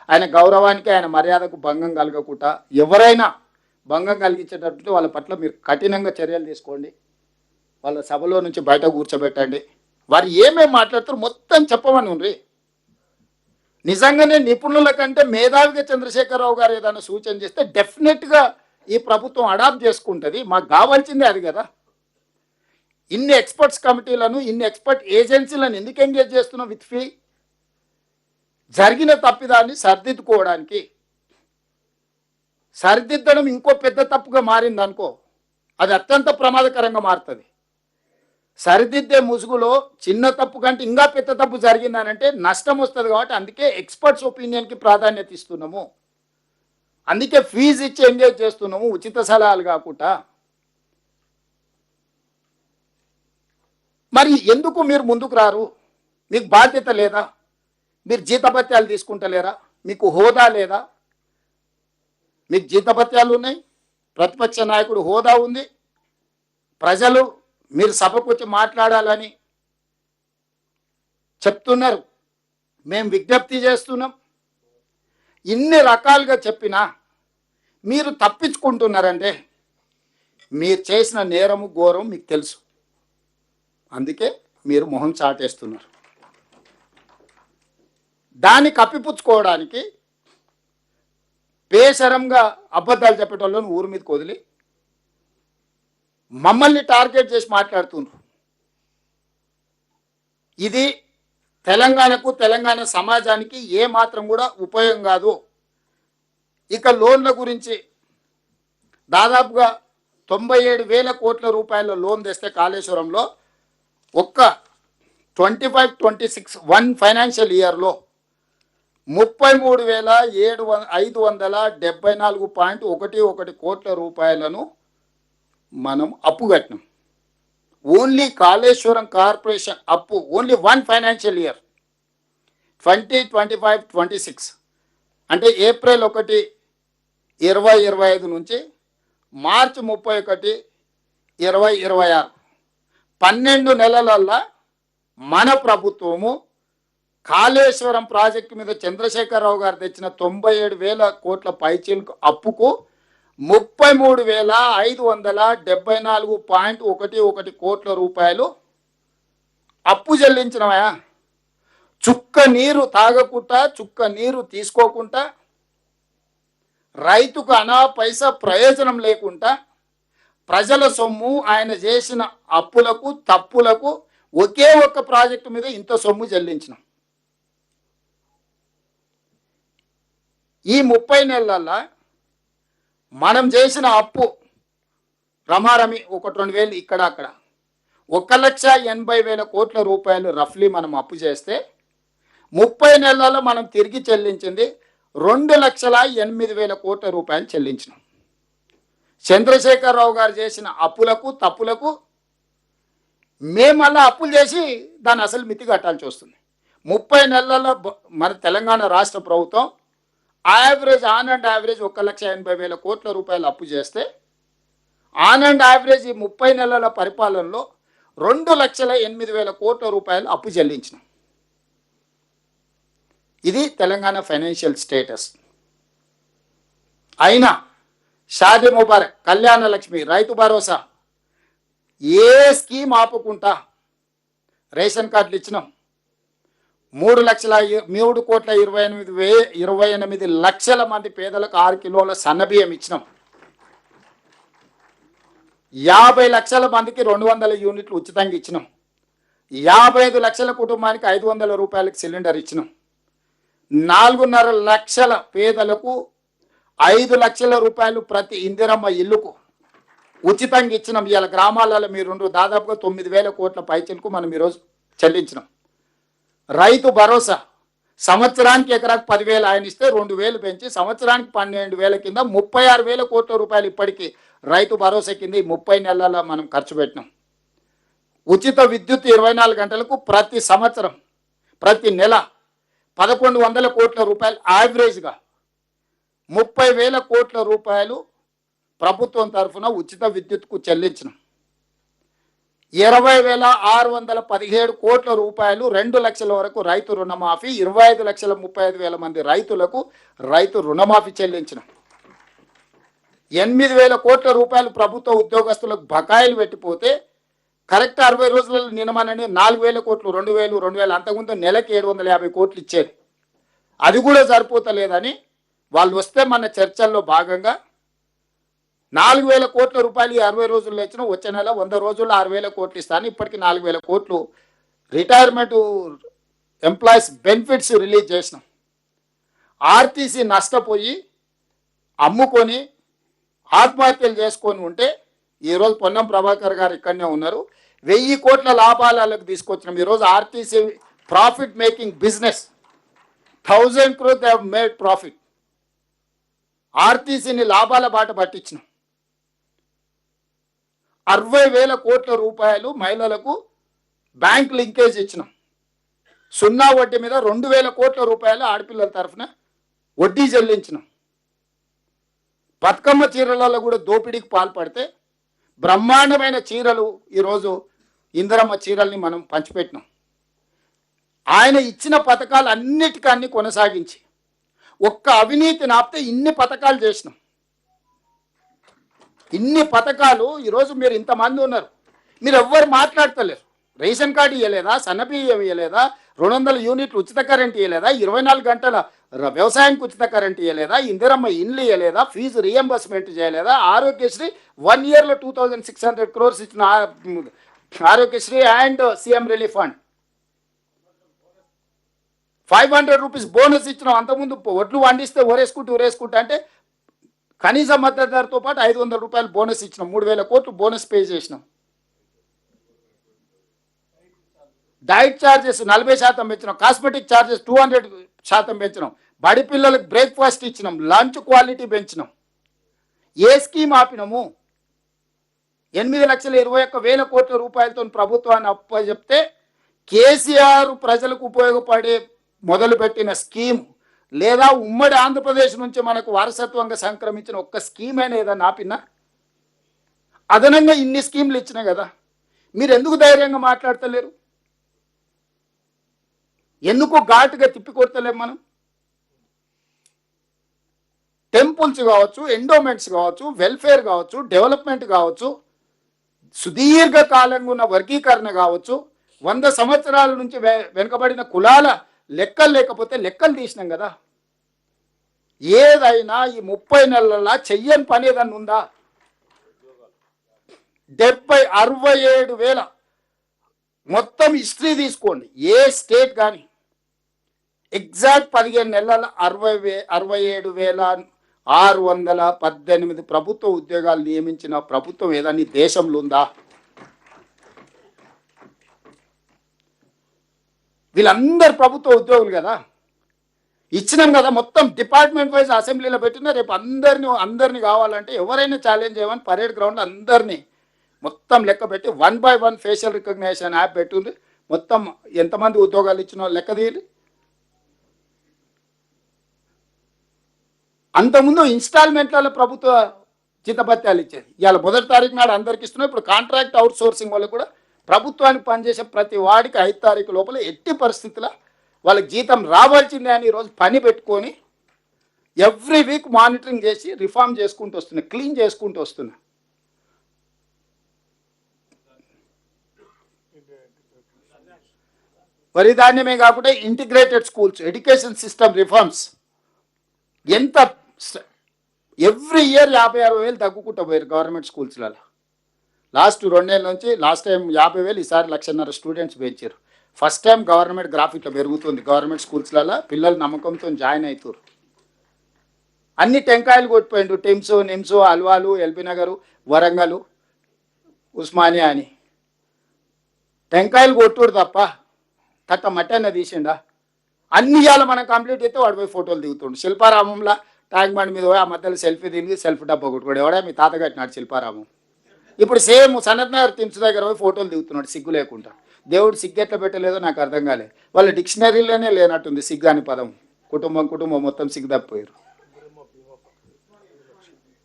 ఆయన గౌరవానికి ఆయన మర్యాదకు భంగం కలగకుండా ఎవరైనా భంగం కలిగించేటట్టు వాళ్ళ పట్ల మీరు కఠినంగా చర్యలు తీసుకోండి. వాళ్ళ సభలో నుంచి బయట కూర్చోబెట్టండి. వారు ఏమేమి మాట్లాడుతారో మొత్తం చెప్పమని ఉండ్రి. నిజంగానే నిపుణుల కంటే మేధావిగా చంద్రశేఖరరావు గారు ఏదైనా సూచన చేస్తే డెఫినెట్గా ఈ ప్రభుత్వం అడాప్ట్ చేసుకుంటుంది. మాకు కావాల్సిందే అది కదా. ఇన్ని ఎక్స్పర్ట్స్ కమిటీలను, ఇన్ని ఎక్స్పర్ట్ ఏజెన్సీలను ఎందుకు ఎంగేజ్ చేస్తున్నాం విత్ ఫీ? జరిగిన తప్పిదాన్ని సరిదిద్దుకోవడానికి. సరిదిద్దడం ఇంకో పెద్ద తప్పుగా మారింది అనుకో, అది అత్యంత ప్రమాదకరంగా మారుతుంది. సరిదిద్దే ముసుగులో చిన్న తప్పు కంటే ఇంకా పెద్ద తప్పు జరిగిందనంటే నష్టం వస్తుంది. కాబట్టి అందుకే ఎక్స్పర్ట్స్ ఒపీనియన్కి ప్రాధాన్యత ఇస్తున్నాము. అందుకే ఫీజు ఇచ్చి ఎంగేజ్ చేస్తున్నాము, ఉచిత సలహాలు కాకుండా. మరి ఎందుకు మీరు ముందుకు రారు? మీకు బాధ్యత లేదా? మీరు జీతభత్యాలు తీసుకుంటలేరా? మీకు హోదా లేదా? మీకు జీతభత్యాలు ఉన్నాయి, ప్రతిపక్ష నాయకుడు హోదా ఉంది, ప్రజలు మీరు సభకు వచ్చి మాట్లాడాలని చెప్తున్నారు, మేము విజ్ఞప్తి చేస్తున్నాం. ఇన్ని రకాలుగా చెప్పినా మీరు తప్పించుకుంటున్నారంటే మీరు చేసిన నేరము ఘోరం మీకు తెలుసు. అందుకే మీరు మొహం చాటేస్తున్నారు. దాన్ని కప్పిపుచ్చుకోవడానికి బేషరంగా అబద్ధాలు చెప్పేటోళ్ళని ఊరి మీదకి వదిలి మమ్మల్ని టార్గెట్ చేసి మాట్లాడుతున్నారు. ఇది తెలంగాణకు, తెలంగాణ సమాజానికి ఏ మాత్రం కూడా ఉపయోగం కాదు. ఇక లోన్ల గురించి దాదాపుగా 97,000 కోట్ల రూపాయల లోన్ తెస్తే కాళేశ్వరంలో ఒక్క 25-26 ఫైనాన్షియల్ ఇయర్లో 33,574.11 కోట్ల రూపాయలను మనం అప్పు కట్టినాం. ఓన్లీ కాళేశ్వరం కార్పొరేషన్ అప్పు ఓన్లీ 1 ఫైనాన్షియల్ ఇయర్ 2025-26 అంటే ఏప్రిల్ 1, 2025 నుంచి మార్చి 31, 2026 12 నెలలల్లా మన ప్రభుత్వము కాళేశ్వరం ప్రాజెక్టు మీద చంద్రశేఖరరావు గారు తెచ్చిన 97,000 కోట్ల పైచీలకు అప్పుకు 33,574.11 కోట్ల రూపాయలు అప్పు చెల్లించినవా? చుక్క నీరు తాగకుండా, చుక్క నీరు తీసుకోకుండా, రైతుకు అనా పైసా ప్రయోజనం లేకుండా ప్రజల సొమ్ము ఆయన చేసిన అప్పులకు, తప్పులకు ఒకే ఒక్క ప్రాజెక్టు మీద ఇంత సొమ్ము చెల్లించినాం. ఈ 30 నెలల్లో మనం చేసిన అప్పు రమారమి 1-2 ఇక్కడ అక్కడ 1,80,000 కోట్ల రూపాయలు రఫ్లీ మనం అప్పు చేస్తే 30 నెలల్లో మనం తిరిగి చెల్లించింది 2,08,000 కోట్ల రూపాయలు చెల్లించినాం. చంద్రశేఖరరావు గారు చేసిన అప్పులకు, తప్పులకు మేము మళ్ళీ అప్పులు చేసి దాన్ని అసలు మితి కట్టాల్సి వస్తుంది. 30 నెలల్లో మన తెలంగాణ రాష్ట్ర ప్రభుత్వం యావరేజ్ ఆన్ అండ్ యావరేజ్ 1,80,000 కోట్ల రూపాయలు అప్పు చేస్తే ఆన్ అండ్ యావరేజ్ ఈ 30 నెలల పరిపాలనలో 2,08,000 కోట్ల రూపాయలు అప్పు చెల్లించినాం. ఇది తెలంగాణ ఫైనాన్షియల్ స్టేటస్. అయినా షాదీ ముబారక్, కళ్యాణ లక్ష్మి, రైతు భరోసా ఏ స్కీమ్ ఆపుకుంటా రేషన్ కార్డులు ఇచ్చినాం. 3,28,28,00,000 మంది పేదలకు 6 కిలోల సన్నబియ్యం ఇచ్చినాం. 50 లక్షల మందికి 200 యూనిట్లు ఉచితంగా ఇచ్చినాం. 55 లక్షల కుటుంబానికి 500 రూపాయలకి సిలిండర్ ఇచ్చినాం. 4.5 లక్షల పేదలకు 5 లక్షల రూపాయలు ప్రతి ఇందిరమ్మ ఇల్లుకు ఉచితంగా ఇచ్చినాం. ఇవాళ గ్రామాలలో మీరు దాదాపుగా 9,000 కోట్ల పైచలకు మనం ఈరోజు చెల్లించినాం. రైతు భరోసా సంవత్సరానికి ఎకరాకు 10,000 ఆయన ఇస్తే 2,000 పెంచి సంవత్సరానికి 12,000 కింద 36,000 కోట్ల రూపాయలు ఇప్పటికీ రైతు భరోసా కింద 30 నెలల మనం ఖర్చు పెట్టినాం. ఉచిత విద్యుత్ 24 గంటలకు ప్రతి సంవత్సరం ప్రతి నెల 1,100 కోట్ల రూపాయలు యావరేజ్గా 30,000 కోట్ల రూపాయలు ప్రభుత్వం తరఫున ఉచిత విద్యుత్కు చెల్లించినాం. 20,617 కోట్ల రూపాయలు 2 లక్షల వరకు రైతు రుణమాఫీ, 25,35,000 మంది రైతులకు రైతు రుణమాఫీ చెల్లించినాం. 8,000 కోట్ల రూపాయలు ప్రభుత్వ ఉద్యోగస్తులకు బకాయిలు పెట్టిపోతే కరెక్ట్ 60 రోజులలో నియమనని 4,000 కోట్లు, 2,000 అంతకుముందు నెలకి 750 కోట్లు ఇచ్చేది. అది కూడా సరిపోతలేదని వాళ్ళు వస్తే మన చర్చల్లో భాగంగా 4,000 కోట్ల రూపాయలు 60 రోజుల్లో ఇచ్చిన, వచ్చే నెల 100 రోజుల్లో 6,000 కోట్లు ఇస్తాను. ఇప్పటికి 4,000 కోట్లు రిటైర్మెంట్ ఎంప్లాయీస్ బెనిఫిట్స్ రిలీజ్ చేసినాం. ఆర్టీసీ నష్టపోయి అమ్ముకొని ఆత్మహత్యలు చేసుకొని ఉంటే ఈరోజు పొన్నం ప్రభాకర్ గారు ఇక్కడనే ఉన్నారు. 1,000 కోట్ల లాభాలకు తీసుకొచ్చినాం. ఈరోజు RTC profit making business 1,000 crores they have made profit. ఆర్టీసీని లాభాల బాట పట్టించినాం. 60,000 కోట్ల రూపాయలు మహిళలకు బ్యాంక్ లింకేజ్ ఇచ్చినాం. 0 వడ్డీ మీద 2,000 కోట్ల రూపాయలు ఆడపిల్లల తరఫున వడ్డీ చెల్లించినాం. బతుకమ్మ చీరలలో కూడా దోపిడీకి పాల్పడితే బ్రహ్మాండమైన చీరలు ఈరోజు ఇందిరమ్మ చీరల్ని మనం పంచిపెట్టినాం. ఆయన ఇచ్చిన పథకాలు అన్నిటికన్నీ కొనసాగించి ఒక్క అవినీతి నాపితే ఇన్ని పథకాలు చేసినాం. ఇన్ని పథకాలు ఈరోజు మీరు ఇంతమంది ఉన్నారు, మీరు ఎవ్వరు మాట్లాడతలేరు. రేషన్ కార్డు ఇవ్వలేదా, సన్నబియ్యం ఇవ్వలేదా, 200 యూనిట్లు ఉచిత కరెంట్ ఇవ్వలేదా, 24 గంటల వ్యవసాయానికి ఉచిత కరెంట్ ఇవ్వలేదా, ఇందిరమ్మ ఇండ్లు ఇవ్వలేదా, ఫీజు రియంబర్స్మెంట్ చేయలేదా, ఆరోగ్యశ్రీ 1 yearలో 2,600 crores ఇచ్చిన Aarogyasri and CM relief fund 500 rupees bonus ఇచ్చినాం. అంతకుముందు ఒడ్లు వండిస్తే ఊరేసుకుంటూ అంటే కనీస మద్దతు ధరతో పాటు 500 రూపాయలు బోనస్ ఇచ్చినాం. 3,000 కోట్లు బోనస్ పే చేసినాం. డైట్ ఛార్జెస్ 40% పెంచినాం. కాస్మెటిక్ ఛార్జెస్ 200% పెంచినాం. బడి పిల్లలకు బ్రేక్ఫాస్ట్ ఇచ్చినాం. లంచ్ క్వాలిటీ పెంచినాం. ఏ స్కీమ్ ఆపినాము? 8,21,000 కోట్ల రూపాయలతో ప్రభుత్వాన్ని అప్పచెప్తే కేసీఆర్ ప్రజలకు ఉపయోగపడే మొదలుపెట్టిన స్కీమ్ లేదా ఉమ్మడి ఆంధ్రప్రదేశ్ నుంచి మనకు వారసత్వంగా సంక్రమించిన ఒక్క స్కీమ్ అయినా ఏదన్నా ఆపినా? అదనంగా ఇన్ని స్కీమ్లు ఇచ్చినా కదా, మీరు ఎందుకు ధైర్యంగా మాట్లాడతలేరు? ఎందుకు ఘాటుగా తిప్పికొడతలేం? మనం టెంపుల్స్ కావచ్చు, ఎండోమెంట్స్ కావచ్చు, వెల్ఫేర్ కావచ్చు, డెవలప్మెంట్ కావచ్చు, సుదీర్ఘకాలంగా ఉన్న వర్గీకరణ కావచ్చు, 100 సంవత్సరాల నుంచి వెనుకబడిన కులాల లెక్కలు లేకపోతే లెక్కలు తీసినాం కదా. ఏదైనా ఈ 30 నెలల చెయ్యని పని ఏదన్నా ఉందా? 67,000 మొత్తం హిస్టరీ తీసుకోండి, ఏ స్టేట్ కానీ ఎగ్జాక్ట్ 15 నెలల 67,618 ప్రభుత్వ ఉద్యోగాలు నియమించిన ప్రభుత్వం ఏదైనా దేశంలో ఉందా? వీళ్ళందరూ ప్రభుత్వ ఉద్యోగులు కదా, ఇచ్చినాం కదా. మొత్తం డిపార్ట్మెంట్ వైజ్ అసెంబ్లీలో పెట్టినా రేపు అందరినీ కావాలంటే ఎవరైనా ఛాలెంజ్ చేయమని పరేడ్ గ్రౌండ్లో అందరినీ మొత్తం లెక్క పెట్టి 1 by 1 ఫేషియల్ రికగ్నేషన్ యాప్ పెట్టుంది. మొత్తం ఎంతమంది ఉద్యోగాలు ఇచ్చినో లెక్క తీయాలి. అంతకుముందు ఇన్స్టాల్మెంట్లలో ప్రభుత్వ జీతభత్యాలు ఇచ్చేది. ఇవాళ 1వ తారీఖు నాడు అందరికి ఇస్తున్నాం. ఇప్పుడు కాంట్రాక్ట్ అవుట్ సోర్సింగ్ వల్ల కూడా ప్రభుత్వానికి పనిచేసే ప్రతి వాడికి 5వ తారీఖు లోపల ఎట్టి పరిస్థితుల్లో వాళ్ళకి జీతం రావాల్సిందే అని ఈరోజు పని పెట్టుకొని ఎవ్రీ వీక్ మానిటరింగ్ చేసి రిఫార్మ్ చేసుకుంటూ వస్తున్నా, క్లీన్ చేసుకుంటూ వస్తున్నా. వరి ధాన్యమే కాకుండా integrated schools, education system reforms ఎంత ఎవ్రీ ఇయర్ 56,000 తగ్గుకుంటూ పోయారు గవర్నమెంట్ స్కూల్స్లలో. లాస్ట్ 2 నెలల నుంచి లాస్ట్ టైం 50,000, ఈసారి 1,50,000 స్టూడెంట్స్ పెంచారు. ఫస్ట్ టైం గవర్నమెంట్ గ్రాఫిక్లో పెరుగుతుంది. గవర్నమెంట్ స్కూల్స్లలో పిల్లలు నమ్మకంతో జాయిన్ అవుతారు. అన్ని టెంకాయలు కొట్టిపోయిండు, టిమ్స్, నిమ్స్, అల్వాలు, ఎల్బీ నగరు, వరంగల్, ఉస్మానియా అని టెంకాయలు కొట్టుడు తప్ప తట్ట మట్టి అన్న తీసిండా? అన్ని ఇవాళ మనం కంప్లీట్ అయితే వాడు పోయి ఫోటోలు దిగుతుండు. శిల్పారామంలో ట్యాంక్ బండ్ మీద పోయి ఆ మధ్యలో సెల్ఫీ దిగి సెల్ఫీ డబ్బా కొట్టుకోడు. ఎవడా మీ తాత కట్టినాడు శిల్పారామం. ఇప్పుడు సేమ్ సనత్ నగర్ తిమ్స్ దగ్గర పోయి ఫోటోలు దిగుతున్నాడు సిగ్గు లేకుండా. దేవుడు సిగ్గు ఎట్లా పెట్టలేదో నాకు అర్థం కాలేదు. వాళ్ళ డిక్షనరీలోనే లేనట్టుంది సిగ్గు అని పదం. కుటుంబం మొత్తం సిగ్గు తప్పిపోయారు.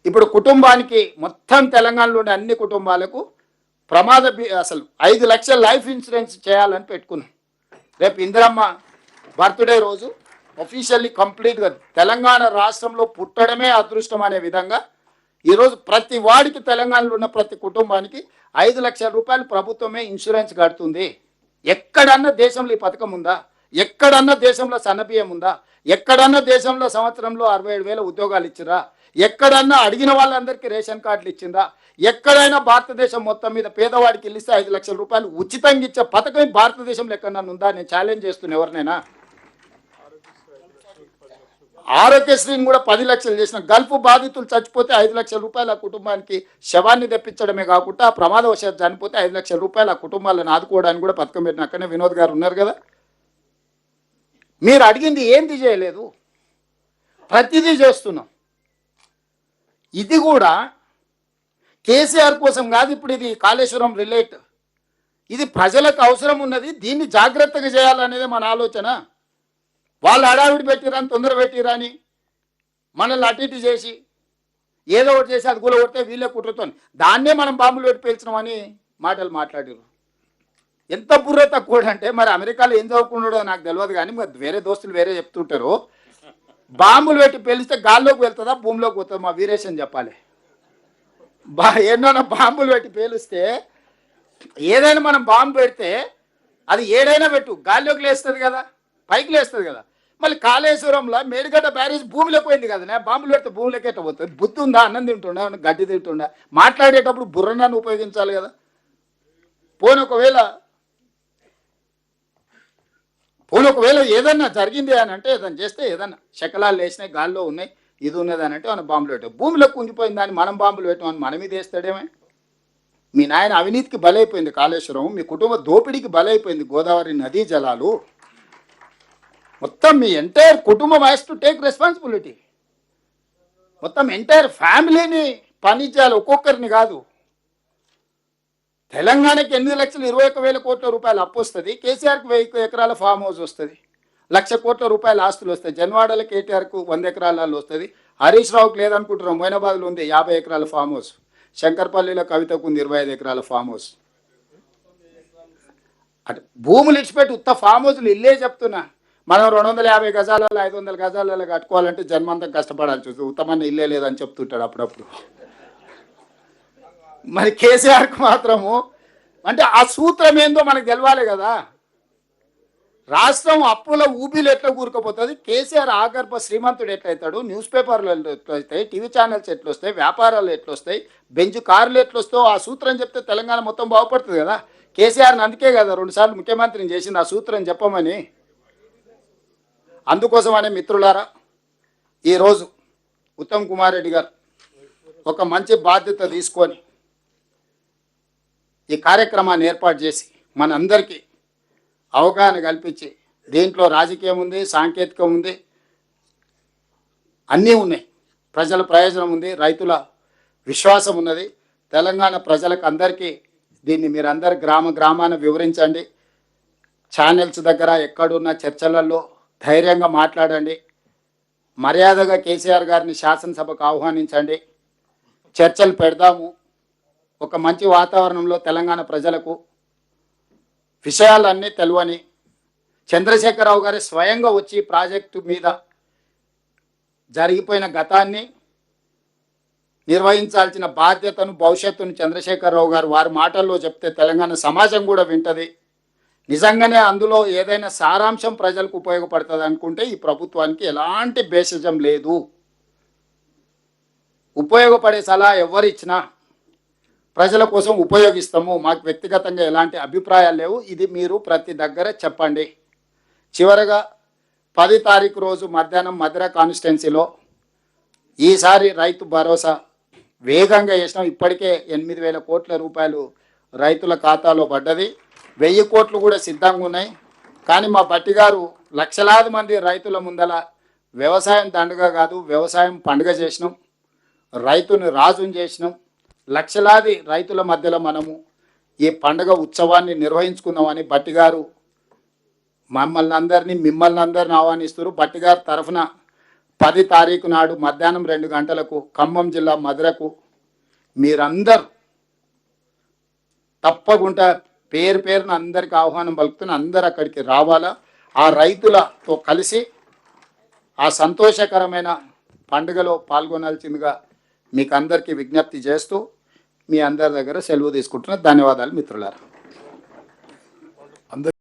ఇప్పుడు కుటుంబానికి మొత్తం తెలంగాణలో ఉండే అన్ని కుటుంబాలకు అసలు 5 లక్షల లైఫ్ ఇన్సూరెన్స్ చేయాలని పెట్టుకున్నాం. రేపు ఇందిరమ్మ బర్త్డే రోజు అఫీషియల్లీ కంప్లీట్గా తెలంగాణ రాష్ట్రంలో పుట్టడమే అదృష్టం అనే విధంగా ఈరోజు ప్రతి వాడికి తెలంగాణలో ఉన్న ప్రతి కుటుంబానికి 5 లక్షల రూపాయలు ప్రభుత్వమే ఇన్సూరెన్స్ కడుతుంది. ఎక్కడన్నా దేశంలో ఈ పథకం ఉందా? ఎక్కడన్నా దేశంలో సన్నబియ్యం ఉందా? ఎక్కడన్నా దేశంలో సంవత్సరంలో 67,000 ఉద్యోగాలు ఇచ్చిరా? ఎక్కడన్నా అడిగిన వాళ్ళందరికీ రేషన్ కార్డులు ఇచ్చిందా? ఎక్కడైనా భారతదేశం మొత్తం మీద పేదవాడికి ఇల్లిస్తే 5 లక్షల రూపాయలు ఉచితంగా ఇచ్చే పథకం భారతదేశంలో ఎక్కడన్నా ఉందా? నేను ఛాలెంజ్ చేస్తున్నా ఎవరినైనా. ఆరోగ్యశ్రీని కూడా 10 లక్షలు చేసిన. గల్ఫ్ బాధితులు చచ్చిపోతే 5 లక్షల రూపాయలు ఆ కుటుంబానికి శవాన్ని తెప్పించడమే కాకుండా ఆ ప్రమాదవశాత్తు చనిపోతే 5 లక్షల రూపాయలు ఆ కుటుంబాలను ఆదుకోవడానికి కూడా పథకం పెట్టిన. అక్కడనే వినోద్ గారు ఉన్నారు కదా. మీరు అడిగింది ఏంది చేయలేదు, ప్రతిదీ చేస్తున్నాం. ఇది కూడా కేసీఆర్ కోసం కాదు, ఇప్పుడు ఇది కాళేశ్వరం రిలేట్, ఇది ప్రజలకు అవసరం ఉన్నది, దీన్ని జాగ్రత్తగా చేయాలనేది మన ఆలోచన. వాళ్ళు హడావిడి పెట్టిరని, తొందర పెట్టిరని మనల్ని అటు ఇటు చేసి ఏదో ఒకటి చేసి అది కూలగొడితే వీళ్ళే కుట్రతోని దాన్నే మనం బాంబులు పెట్టి పేల్చినామని మాటలు మాట్లాడారు. ఎంత బుర్ర తక్కువ అంటే, మరి అమెరికాలో ఏం చదువుకున్నాడో నాకు తెలియదు కానీ మరి వేరే దోస్తులు వేరే చెప్తుంటారు. బాంబులు పెట్టి పేలిస్తే గాల్లోకి వెళ్తుందా భూమిలోకి పోతుందా? మా వీరేషన్ చెప్పాలి. ఎన్నో బాంబులు పెట్టి పేలిస్తే ఏదైనా మనం బాంబు పెడితే అది ఏడైనా పెట్టు గాల్లోకి లేస్తుంది కదా, పైకి లేస్తుంది కదా. మళ్ళీ కాళేశ్వరంలో మేడిగడ్డ బ్యారేజ్ భూమిలోకి పోయింది కదా, బాంబులు పెడితే భూమిలోకి ఎట్ట పోతుంది? బుద్ధి ఉందా? అన్నం తింటుండా, గడ్డి తింటుండా? మాట్లాడేటప్పుడు బుర్రనాన్ని ఉపయోగించాలి కదా. పోనీ ఒకవేళ ఏదన్నా జరిగింది అని అంటే, ఏదైనా చేస్తే ఏదన్నా శకలాలు వేసినాయి, గాల్లో ఉన్నాయి, ఇది ఉన్నది అని అంటే మనం బాంబులు పెట్టాం. భూమిలో కుంగిపోయింది దాన్ని మనం బాంబులు పెట్టామని మన మీద వేస్తాడేమే. మీ నాయన అవినీతికి బలైపోయింది కాళేశ్వరం, మీ కుటుంబ దోపిడీకి బలైపోయింది గోదావరి నదీ జలాలు. మొత్తం మీ ఎంటైర్ కుటుంబం హ్యాస్ టు టేక్ రెస్పాన్సిబిలిటీ. మొత్తం ఎంటైర్ ఫ్యామిలీని పనిచేయాలి, ఒక్కొక్కరిని కాదు. తెలంగాణకి 8,21,000 కోట్ల రూపాయలు అప్పు వస్తుంది, కేసీఆర్కి 1000 ఎకరాల ఫామ్ హౌస్ వస్తుంది, 1,00,000 కోట్ల రూపాయల ఆస్తులు వస్తాయి. జన్వాడలో కేటీఆర్కు 100 ఎకరాలలో వస్తుంది, హరీష్ రావుకి లేదనుకుంటున్నాం, మొయినాబాద్లో ఉంది 50 ఎకరాల ఫామ్ హౌస్, శంకర్పల్లిలో కవితకు ఉంది 25 ఎకరాల ఫామ్ హౌస్. అటు భూములు ఇచ్చిపెట్టి ఉత్త ఫామ్ హౌస్లు ఇల్లే చెప్తున్నా. మనం 250 గజాలలో 500 గజాలలో కట్టుకోవాలంటే జన్మంతం కష్టపడాల్సి వస్తుంది. ఉత్తమన్న ఇల్లే లేదని చెప్తుంటాడు అప్పుడప్పుడు. మరి కేసీఆర్కి మాత్రము అంటే ఆ సూత్రం ఏందో మనకు తెలవాలి కదా. రాష్ట్రం అప్పుల ఊబిలు ఎట్లా కూరుకుపోతుంది, కేసీఆర్ ఆగర్భ శ్రీమంతుడు ఎట్లయితాడు, న్యూస్ పేపర్లు ఎట్లొస్తాయి, టీవీ ఛానల్స్ ఎట్లొస్తాయి, వ్యాపారాలు ఎట్లొస్తాయి, బెంచ్ కార్లు ఎట్లొస్తాయో ఆ సూత్రం చెప్తే తెలంగాణ మొత్తం బాగుపడుతుంది కదా. కేసీఆర్ని అందుకే కదా 2 సార్లు ముఖ్యమంత్రిని చేసింది ఆ సూత్రం చెప్పమని. అందుకోసమనే మిత్రులారా, ఈరోజు ఉత్తమ్ కుమార్ రెడ్డి గారు ఒక మంచి బాధ్యత తీసుకొని ఈ కార్యక్రమాన్ని ఏర్పాటు చేసి మనందరికీ అవగాహన కల్పించి, దీంట్లో రాజకీయం ఉంది, సాంకేతికం ఉంది, అన్నీ ఉన్నాయి, ప్రజల ప్రయోజనం ఉంది, రైతుల విశ్వాసం ఉన్నది. తెలంగాణ ప్రజలకు అందరికీ దీన్ని మీరందరు గ్రామాన వివరించండి. ఛానల్స్ దగ్గర ఎక్కడున్న చర్చలలో ధైర్యంగా మాట్లాడండి. మర్యాదగా కేసీఆర్ గారిని శాసనసభకు ఆహ్వానించండి, చర్చలు పెడదాము. ఒక మంచి వాతావరణంలో తెలంగాణ ప్రజలకు విషయాలన్నీ తెలియని చంద్రశేఖరరావు గారి స్వయంగా వచ్చి ప్రాజెక్టు మీద జరిగిపోయిన గతాన్ని నిర్వహించాల్సిన బాధ్యతను భవిష్యత్తును చంద్రశేఖరరావు గారు వారి మాటల్లో చెప్తే తెలంగాణ సమాజం కూడా వింటది. నిజంగానే అందులో ఏదైనా సారాంశం ప్రజలకు ఉపయోగపడుతుంది అనుకుంటే ఈ ప్రభుత్వానికి ఎలాంటి భేషజం లేదు. ఉపయోగపడే సలహా ఎవరిచ్చినా ప్రజల కోసం ఉపయోగిస్తాము, మాకు వ్యక్తిగతంగా ఎలాంటి అభిప్రాయాలు లేవు, ఇది మీరు ప్రతి దగ్గర చెప్పండి. చివరగా 10 తారీఖు రోజు మధ్యాహ్నం మధుర కాన్స్టిట్యున్సీలో ఈసారి రైతు భరోసా వేగంగా చేసినాం. ఇప్పటికే 8,000 కోట్ల రూపాయలు రైతుల ఖాతాలో పడ్డది, 1000 కోట్లు కూడా సిద్ధంగా ఉన్నాయి. కానీ మా బట్టి గారు లక్షలాది మంది రైతుల ముందల వ్యవసాయం దండగా కాదు, వ్యవసాయం పండుగ చేసినాం, రైతుని రాజుని చేసినాం. లక్షలాది రైతుల మధ్యలో మనము ఈ పండుగ ఉత్సవాన్ని నిర్వహించుకుందామని బట్టి గారు మిమ్మల్ని అందరినీ ఆహ్వానిస్తారు. బట్టి గారి తరఫున 10 తారీఖు నాడు మధ్యాహ్నం 2 గంటలకు ఖమ్మం జిల్లా మధురకు మీరందరూ తప్పకుండా పేరు పేరున అందరికి ఆహ్వానం పలుకుతున్న అందరు అక్కడికి రావాలా, ఆ రైతులతో కలిసి ఆ సంతోషకరమైన పండుగలో పాల్గొనాల్సిందిగా మీకు అందరికీ విజ్ఞప్తి చేస్తూ మీ అందరి దగ్గర సెలవు తీసుకుంటున్నా. ధన్యవాదాలు మిత్రులారా.